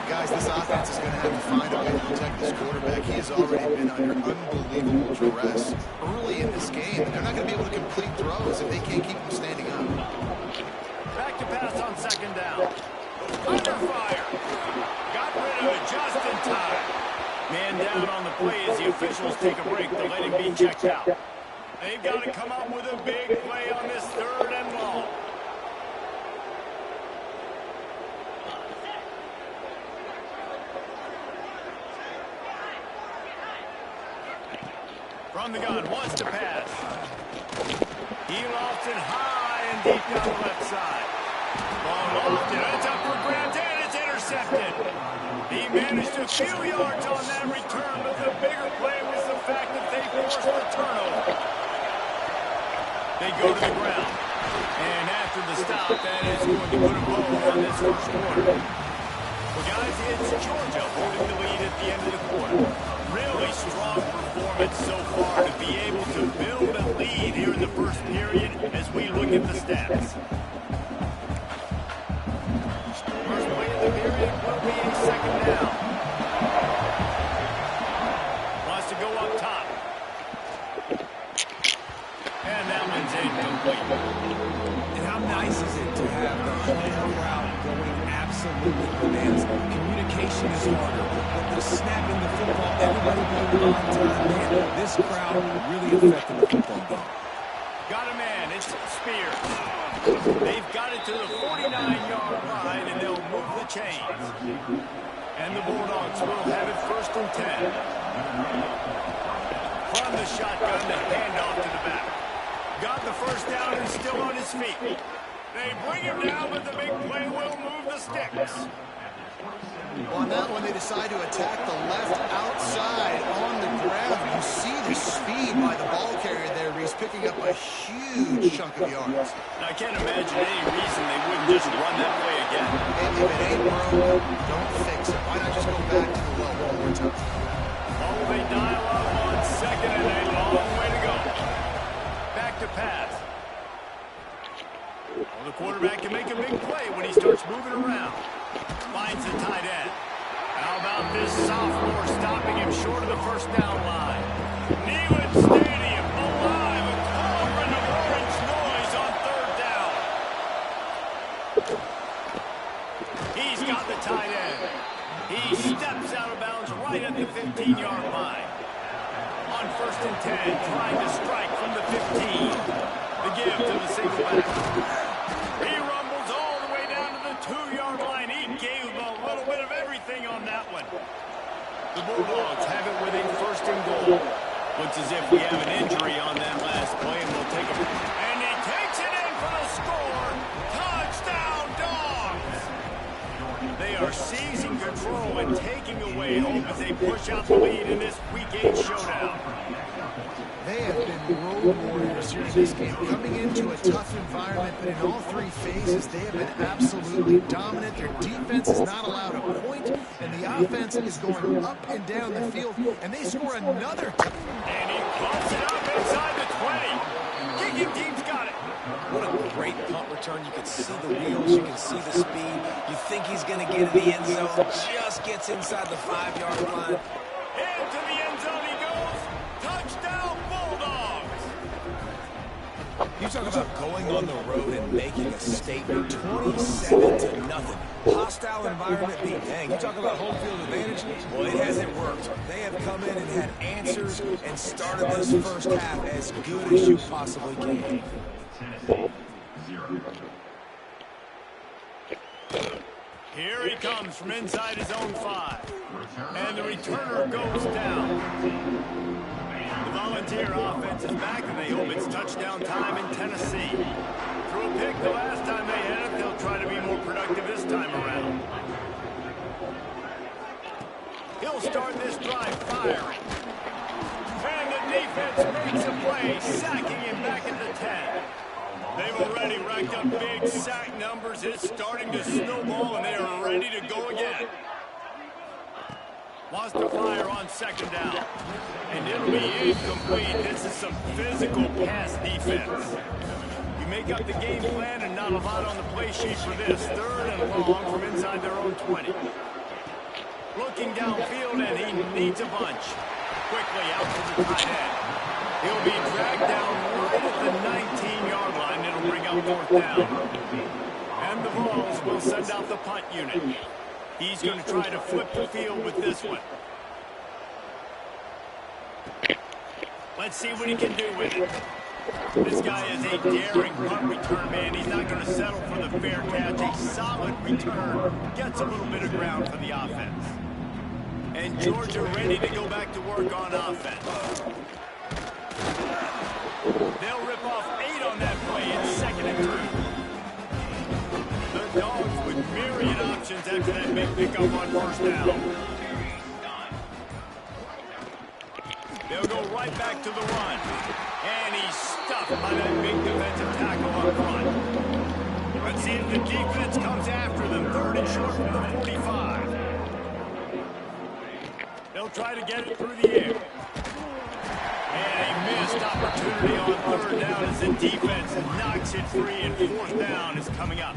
Guys, this offense is going to have to find a way to protect this quarterback. He has already been under unbelievable duress early in this game, and they're not going to be able to complete throws if they can't keep him standing up. Back to pass on second down. Under fire. Got rid of it just in time. Man down on the play as the officials take a break to let him be checked out. They've got to come up with a big play on this third and long. From the gun, wants to pass. He lofts it high and deep down the left side. Ball lofted, it's up for grabs, and it's intercepted. He managed a few yards on that return, but the bigger play was the fact that they forced the turnover. They go to the ground. And after the stop, that is going to put a bow on this first quarter. Well, guys, it's Georgia holding the lead at the end of the quarter. Really strong performance so far to be able to build a lead here in the first period as we look at the stats. First play of the period will be a second down. Wants to go up top. And that one's incomplete. And how nice is it to have the home crowd going absolutely bananas? Communication is harder, but they're snapping the football, everybody being on time. Man, this crowd really affected the football game. Got a man, it's Spears. They've got it to the 49-yard line, and they'll move the chains. And the Bulldogs will have it first and 10. From the shotgun, the handoff to the back. Got the first down and still on his feet. They bring him down, but the big play will move the sticks. On that one, they decide to attack the left outside on the ground. You see the speed by the ball carrier there. He's picking up a huge chunk of yards. I can't imagine any reason they wouldn't just run that play again. And if it ain't broke, don't fix it. Why not just go back to the well one more time? Oh, they dial up on second and a long way to go. Back to pass. Well, the quarterback can make a big play when he starts moving around. Finds the tight end. How about this sophomore stopping him short of the first down line? Neyland Stadium alive, a cauldron of orange noise on third down. He's got the tight end. He steps out of bounds right at the 15-yard line. On first and 10, trying to strike from the 15. The give to the single back. He rumbles all the way down to the 2-yard line. He gave a little bit of everything on that one. The Bulldogs have it with a first and goal. Looks as if we have an injury on that last play, and we'll take a... And he takes it in for the score. Touchdown, Dogs! They are seizing control and taking away hope as they push out the lead in this Week 8 showdown. They have been road warriors here in this game, coming into a tough environment, but in all three phases, they have been absolutely dominant. Their defense is not allowed a point, and the offense is going up and down the field, and they score another touchdown. And he pumps it up inside the 20. Kicking team's got it. What a great punt return. You can see the wheels. You can see the speed. You think he's going to get in the end zone. Just gets inside the 5-yard line. Into the end zone he goes. Touchdown, Bulldogs. You talk about going on the road and making a statement. 27-0. Hostile environment beat. Dang, you talk about home field advantage. Well, it hasn't worked. They have come in and had answers and started this first half as good as you possibly can. Here he comes from inside his own 5. And the returner goes down. The Volunteer offense is back, and they hope it's touchdown time in Tennessee. Threw a pick the last time they had it. They'll try to be more productive this time around. He'll start this drive firing. And the defense makes a play, sacking him back at the 10. They've already racked up big sack numbers. It's starting to snowball, and they are ready to go again. Wants to fire on second down. And it'll be incomplete. This is some physical pass defense. You make up the game plan and not a lot on the play sheet for this. Third and long from inside their own 20. Looking downfield, and he needs a bunch. Quickly out to the tight end. He'll be dragged down right at the 19-yard line. It'll bring up fourth down. And the Vols will send out the punt unit. He's going to try to flip the field with this one. Let's see what he can do with it. This guy is a daring punt return man. He's not going to settle for the fair catch. A solid return. Gets a little bit of ground for the offense. And Georgia ready to go back to work on offense. They'll rip off 8 on that play. It's 2nd and 2. The Dogs with myriad options after that big pickup on first down. They'll go right back to the run. And he's stuffed by that big defensive tackle up front. Let's see if the defense comes after them. 3rd and short from the 45. They'll try to get it through the air. And a missed opportunity on 3rd down as the defense knocks it free, and 4th down is coming up.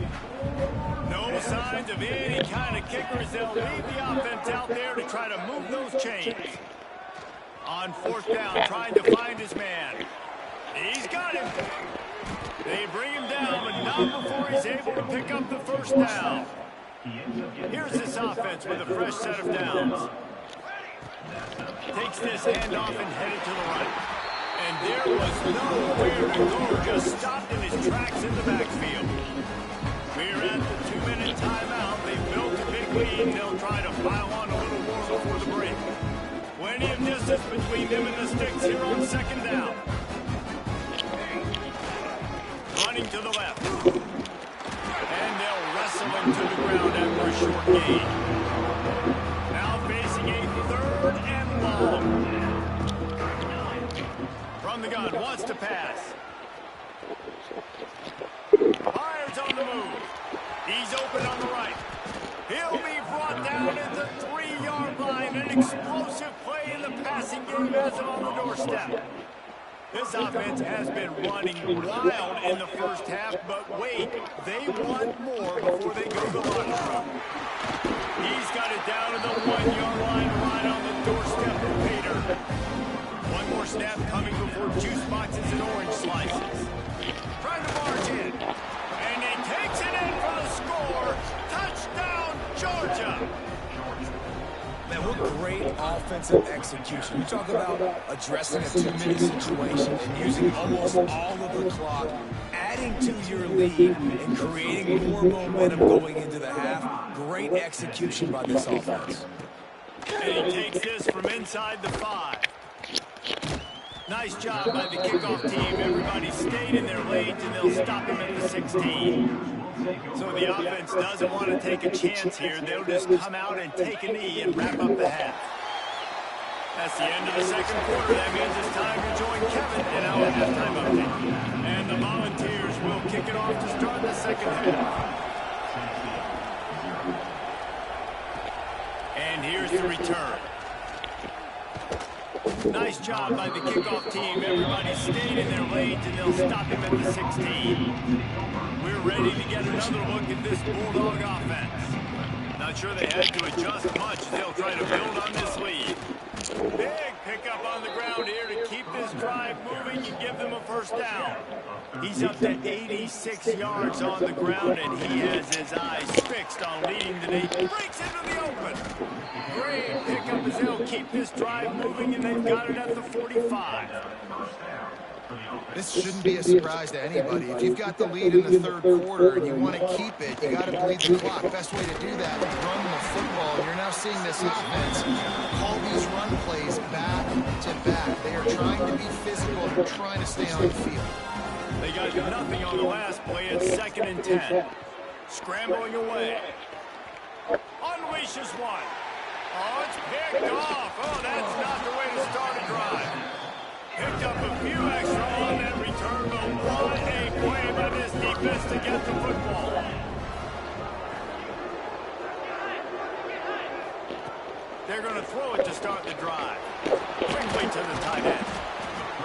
No signs of any kind of kickers. They'll leave the offense out there to try to move those chains. On 4th down, trying to find his man. He's got him. They bring him down, but not before he's able to pick up the first down. Here's this offense with a fresh set of downs. Takes this handoff and headed to the right. And there was nowhere to go, just stopped in his tracks in the backfield. We're at the 2-minute timeout. They built a big lead. They'll try to pile on a little more before the break. Plenty of distance between them and the sticks here on 2nd down. Running to the left. And they'll wrestle him to the ground after a short gain. Now facing a 3rd and long. From the gun, wants to pass. Fires on the move. He's open on the right. He'll be brought down at the 3-yard line. An explosive play in the passing game has him on the doorstep. This offense has been running wild in the first half, but wait, they want more before they go to the locker room. He's got it down to the 1-yard line, right on the doorstep of Pater. One more snap coming before juice boxes and orange slices. Trying to march in. And he takes it in for the score. Touchdown, Georgia. Man, what great offensive execution. You talk about addressing a 2-minute situation and using almost all of the clock, adding to your lead and creating more momentum going into the half. Great execution by this offense. And he takes this from inside the 5. Nice job by the kickoff team. Everybody stayed in their lanes, and they'll stop him at the 16. So the offense doesn't want to take a chance here. They'll just come out and take a knee and wrap up the half. That's the end of the 2nd quarter. That means it's time to join Kevin in our halftime update. And the Volunteers will kick it off to start the 2nd half. And here's the return. Nice job by the kickoff team. Everybody stayed in their lanes, and they'll stop him at the 16. We're ready to get another look at this Bulldog offense. Not sure they had to adjust much as they'll try to build on this lead. Big pickup on the ground here to keep this drive moving and give them a first down. He's up to 86 yards on the ground, and he has his eyes fixed on leading the day. Breaks into the open. Great pickup as they'll keep this drive moving, and they've got it at the 45. This shouldn't be a surprise to anybody. If you've got the lead in the 3rd quarter and you want to keep it, you got to bleed the clock. Best way to do that is run the football. You're now seeing this offense call these run plays back to back. They are trying to be physical. They're trying to stay on the field. They got nothing on the last play. It's 2nd and 10. Scrambling away. Unleashes one. Oh, it's picked off. Oh, that's not the way to start a drive. Picked up a few extra on that return, but what a play by this defense to get the football. They're going to throw it to start the drive. Quickly to the tight end.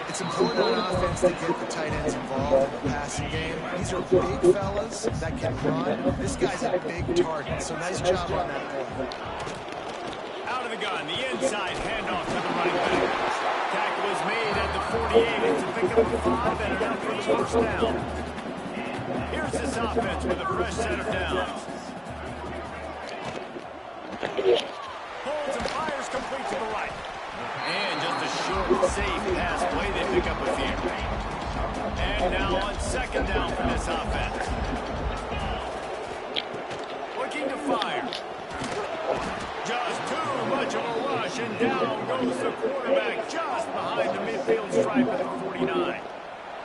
It's important on offense to get the tight ends involved in the passing game. These are big fellas that can run. This guy's a big target, so nice job on that play. Out of the gun, the inside handoff to the running back. Tackle is made at the 48. It's a pickup of 5 and enough for the first down. Here's this offense with a fresh set of downs. Holds and fires complete to the right. And just a short, safe pass play. They pick up a few. And now on second down for this offense. Looking to fire. Just too much of a rush, and down goes the quarterback just behind the midfield stripe at the 49.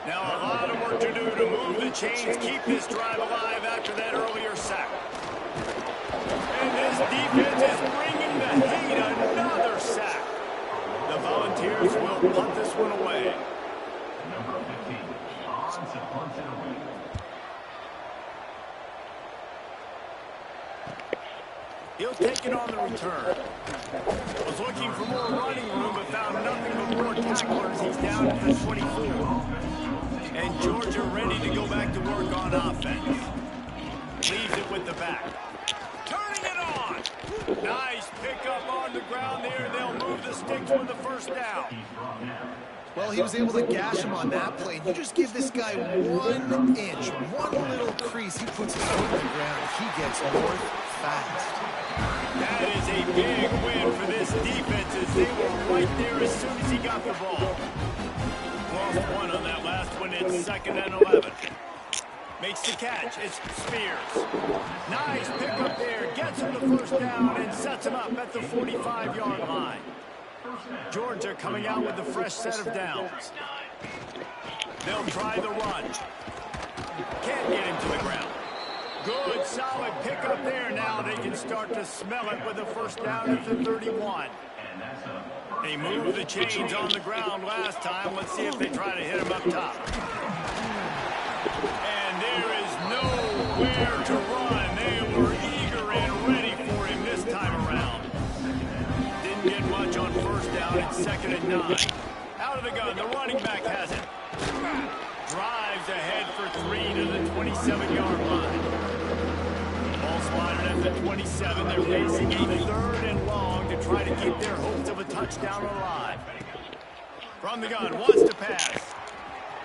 Now a lot of work to do to move the chains, keep this drive alive after that earlier sack. And this defense is bringing the heat. Another sack. The Volunteers will punt this one away. Number 15, punts it away. He'll take it on the return. Was looking for more running room, but found nothing but more tacklers. He's down at the 24. And Georgia ready to go back to work on offense. Leaves it with the back. Turning it on. Nice pickup on the ground there. They'll move the sticks with the first down. Well, he was able to gash him on that play. You just give this guy 1 inch, one little crease, he puts his foot on the ground. He gets north fast. That is a big win for this defense as they were right there as soon as he got the ball. Lost one on that last one. It's 2nd and 11. Makes the catch. It's Spears. Nice pickup there. Gets him the first down and sets him up at the 45-yard line. Georgia coming out with a fresh set of downs. They'll try the run. Can't get him to the ground. Good, solid pickup there. Now they can start to smell it with a first down at the 31. They moved the chains on the ground last time. Let's see if they try to hit him up top. And there is nowhere to run. They were eager and ready for him this time around. Didn't get much on first down. It's 2nd and 9. Out of the gun, the running back has it. Drives ahead for 3 to the 27-yard line. Ball spotted at the 27. They're facing a 3rd and long to try to keep their hopes of a touchdown alive. From the gun, wants to pass.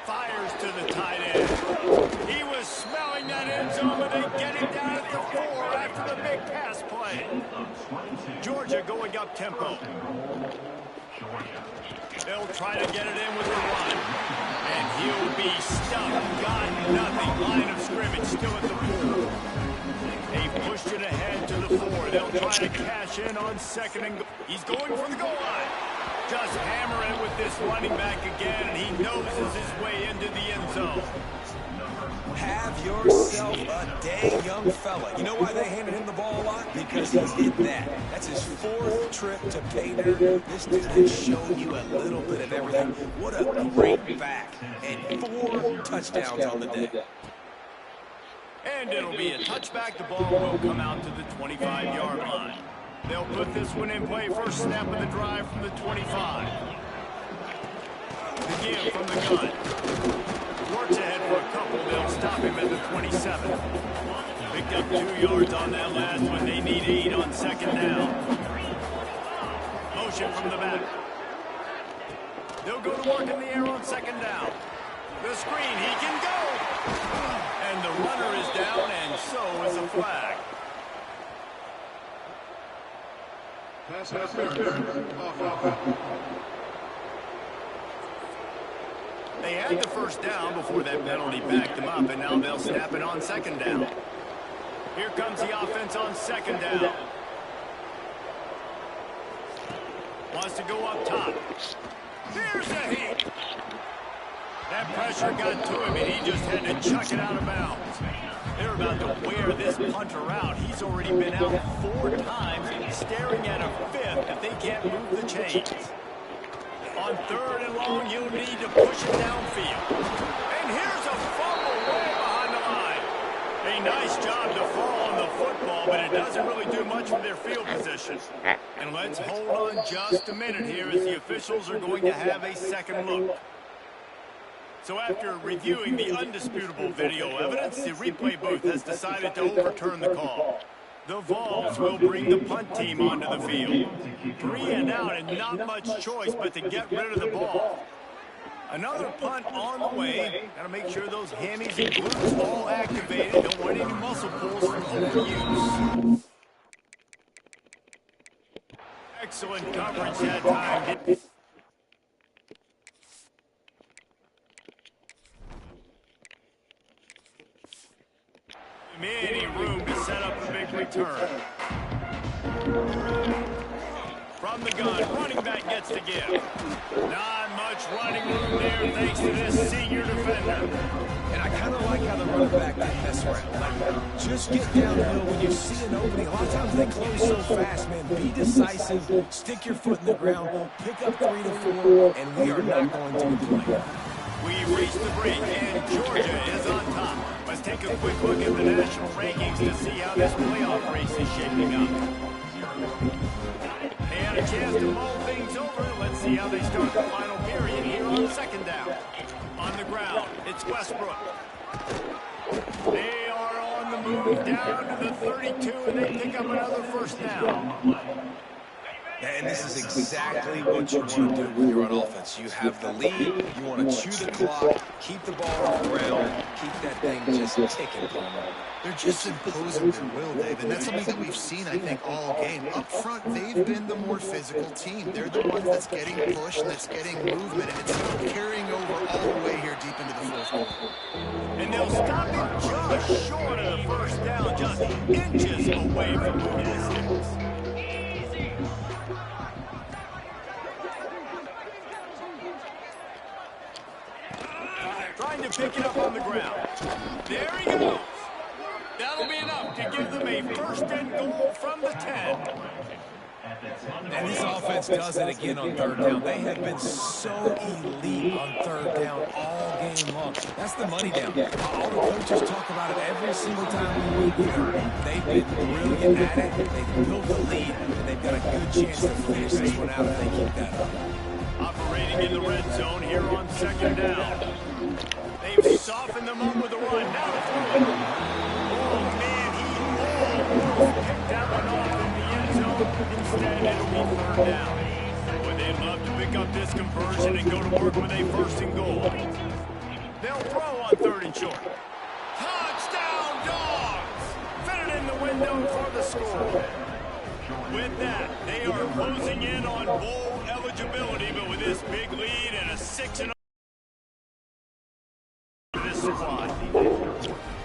Fires to the tight end. He was smelling that end zone, but they get him down at the 4 after the big pass play. Georgia going up tempo. They'll try to get it in with the run. And he'll be stuck. Got nothing. Line of scrimmage still at the 4. They pushed it ahead to the 4. They'll try to cash in on 2nd and goal. He's going for the goal line. Just hammer it with this running back again, and he noses his way into the end zone. Have yourself a day, young fella. You know why they handed him the ball a lot? Because he did that. That's his 4th trip to pay dirt. This dude has shown you a little bit of everything. What a great back. And 4 touchdowns on the day. And it'll be a touchback. The ball will come out to the 25-yard line. They'll put this one in play. First snap of the drive from the 25. The give from the gun. Works ahead for a couple. They'll stop him at the 27. Picked up 2 yards on that last one. They need 8 on 2nd down. Motion from the back. They'll go to work in the air on 2nd down. The screen, he can go. And the runner is down, and so is a flag. They had the first down before that penalty backed them up, and now they'll snap it on 2nd down. Here comes the offense on 2nd down. Wants to go up top. Here's the hit. That pressure got to him, and he just had to chuck it out of bounds. They're about to wear this punter out. He's already been out 4 times, staring at a 5th if they can't move the chains. On 3rd and long, you'll need to push it downfield. And here's a fumble way behind the line. A nice job to fall on the football, but it doesn't really do much for their field position. And let's hold on just a minute here as the officials are going to have a second look. So after reviewing the undisputable video evidence, the replay booth has decided to overturn the call. The Vols will bring the punt team onto the field. 3 and out and not much choice but to get rid of the ball. Another punt on the way. Got to make sure those hammies and glutes all activated. Don't want any muscle pulls from overuse. Excellent coverage that time. Any room to set up a big return. From the gun, running back gets to give. Not much running room there thanks to this senior defender. And I kind of like how the running back didn't mess around. Like, just get downhill when you see an opening. A lot of times they close so fast, man. Be decisive, stick your foot in the ground, pick up 3 to 4, and we are not going to complain. We reach the break, and Georgia is on top. Let's take a quick look at the national rankings to see how this playoff race is shaping up. They had a chance to mull things over. Let's see how they start the final period here on second down. On the ground, it's Westbrook. They are on the move down to the 32, and they pick up another first down. And this is exactly what you want to do when you're on offense. You have the lead, you want to chew the clock, keep the ball on the ground, keep that thing just ticking. They're just imposing their will, Dave, and that's something that we've seen, I think, all game. Up front, they've been the more physical team. They're the ones that's getting pushed, that's getting movement, and it's carrying over all the way here deep into the fourth quarter. And they'll stop him just short of the first down, just inches away from moving the sticks. Trying to pick it up on the ground. There he goes. That'll be enough to give them a first and goal from the 10. And this offense does it again on third down. They have been so elite on third down all game long. That's the money down. All the coaches talk about it every single time we win here. They've been brilliant at it. They've built the lead, and they've got a good chance to finish this one out if they keep that up. Operating in the red zone here on second down. They've softened them up with a run. Now the throw. Oh, man, he almost picked that one off in the end zone. Instead, it'll be third down. But they'd love to pick up this conversion and go to work with a first and goal. They'll throw on third and short. Touchdown, Dogs! Fit it in the window for the score. With that, they are closing in on bowl eligibility, but with this big lead and a 6-0 this squad.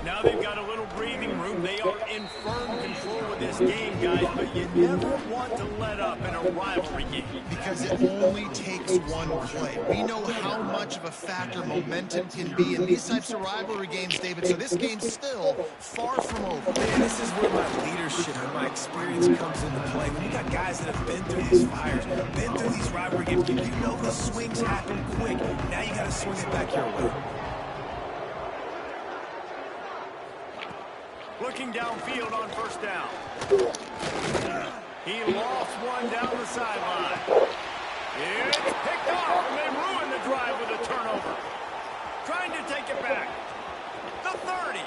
Now they've got a little breathing room. They are in firm control of this game, guys, but you never want to let up in a rivalry game. Because it only takes one play. We know how much of a factor momentum can be in these types of rivalry games, David, so this game's still far from over. Man, this is where my leadership and my experience comes into play. When you got guys that have been through these fires, been through these rivalry games, you know the swings happen quick. Now you got to swing it back your way. Looking downfield on first down. He lost one down the sideline. It's picked off, and they ruin the drive with a turnover. Trying to take it back. The 30.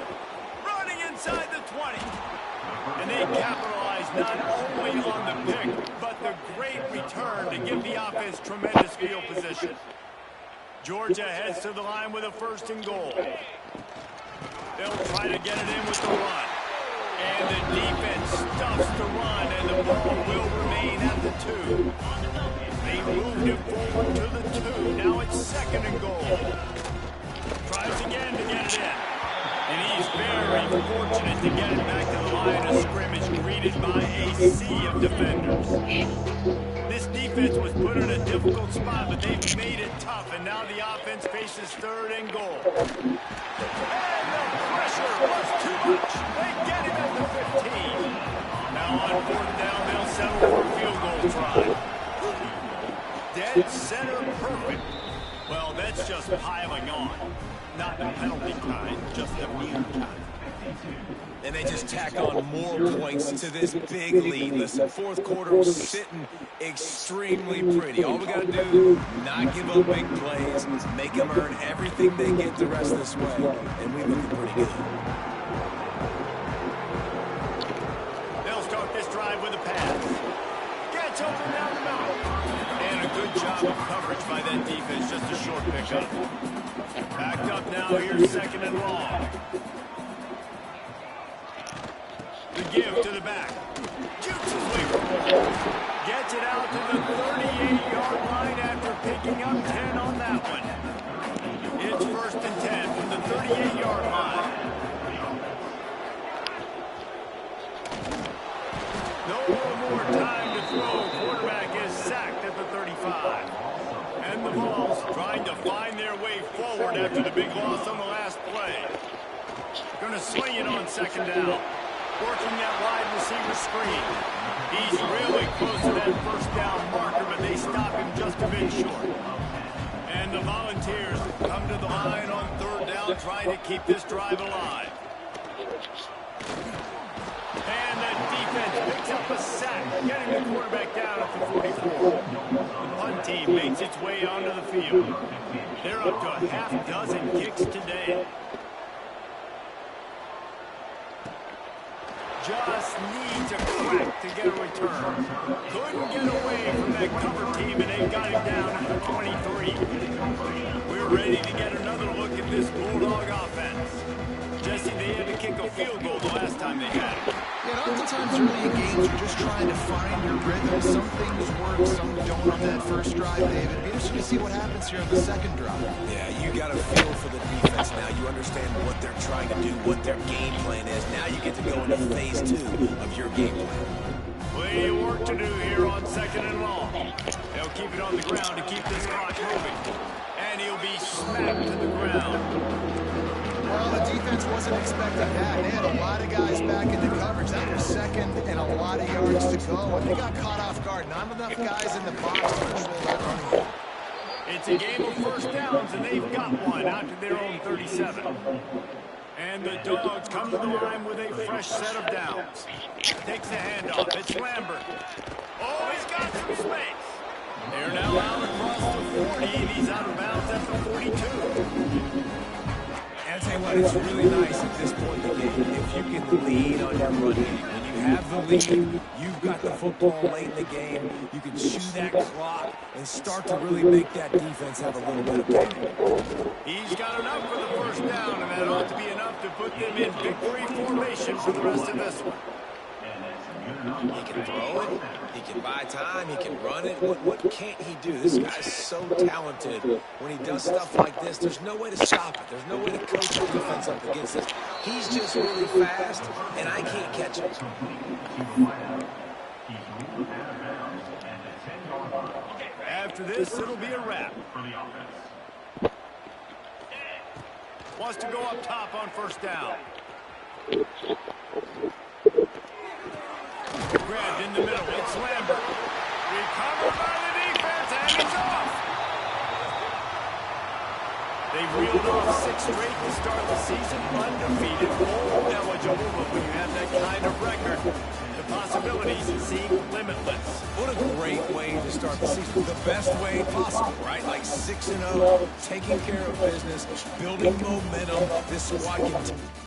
Running inside the 20. And they capitalize not only on the pick, but the great return to give the offense tremendous field position. Georgia heads to the line with a first and goal. They'll try to get it in with the run. And the defense stuffs the run, and the ball will remain at the 2. They moved it forward to the 2. Now it's second and goal. Tries again to get it in. And he's very fortunate to get it back to the line of scrimmage, greeted by a sea of defenders. This defense was put in a difficult spot, but they've made it tough, and now the offense faces third and goal. And the pressure was too much. They get him at the 15. Now on fourth down, they'll settle for a field goal try. Dead center perfect. Well, that's just piling on. Not the penalty kind, just the mean kind. And they just tack on more points to this big lead. Listen, fourth quarter was sitting extremely pretty. All we got to do, not give up big plays, make them earn everything they get the rest of this way, and we're looking pretty good. They'll start this drive with a pass. Gets open down the middle. And a good job of coverage by that defense, just a short pickup. Backed up now, here's second and long. The give to the back. Shoots his way forward. Gets it out to the 38-yard line after picking up 10 on that one. It's first and 10 from the 38-yard line. No more time to throw. Quarterback is sacked at the 35. And the Vols trying to find their way forward after the big loss on the last play. Going to swing it on second down. Working that wide receiver screen. He's really close to that first down marker, but they stop him just a bit short. And the Volunteers come to the line on third down, trying to keep this drive alive. And the defense picks up a sack, getting the quarterback down at the 44. The punt team makes its way onto the field. They're up to a half dozen kicks today. Just needs a crack to get a return. Couldn't get away from that cover team, and they got him down at the 23. We're ready to get another look at this Bulldog offense. Jesse, they had to kick a field goal the last time they had it. Yeah, oftentimes early in games, you're just trying to find your rhythm. Some things work, some don't on that first drive, David. Be interesting to see what happens here on the second drive. Yeah, you got a feel for the defense now. You understand what they're trying to do, what their game plan is. Now you get to go into phase 2 of your game plan. Plenty of work to do here on second and long. They'll keep it on the ground to keep this clock moving. And he'll be smacked to the ground. Well, the defense wasn't expecting that. They had a lot of guys back into coverage. That was second and a lot of yards to go. And they got caught off guard. Not enough guys in the box to control that running game. It's a game of first downs, and they've got one out to their own 37. And the Dogs come to the line with a fresh set of downs. Takes the handoff. It's Lambert. Oh, he's got some space. They're now out across the 40, and he's out of bounds at the 42. I'll tell you what, it's really nice at this point in the game if you can lead on your run game. When you have the lead, you've got the football late in the game, you can chew that clock and start to really make that defense have a little bit of pain. He's got enough for the first down, and that ought to be enough to put them in victory formation for the rest of this one. He can throw it, he can buy time, he can run it. What can't he do? This guy's so talented. When he does stuff like this, there's no way to stop it. There's no way to coach the defense up against this. He's just really fast, and I can't catch him. After this, it'll be a wrap. Wants to go up top on first down. Grabbed in the middle. It's Lambert. Recovered by the defense, and he's off. They've reeled off 6 straight to start the season, undefeated, bowl eligible, but when you have that kind of record, the possibilities seem limitless. What a great way to start the season. The best way possible, right? Like 6-0, taking care of business, building momentum. This squad can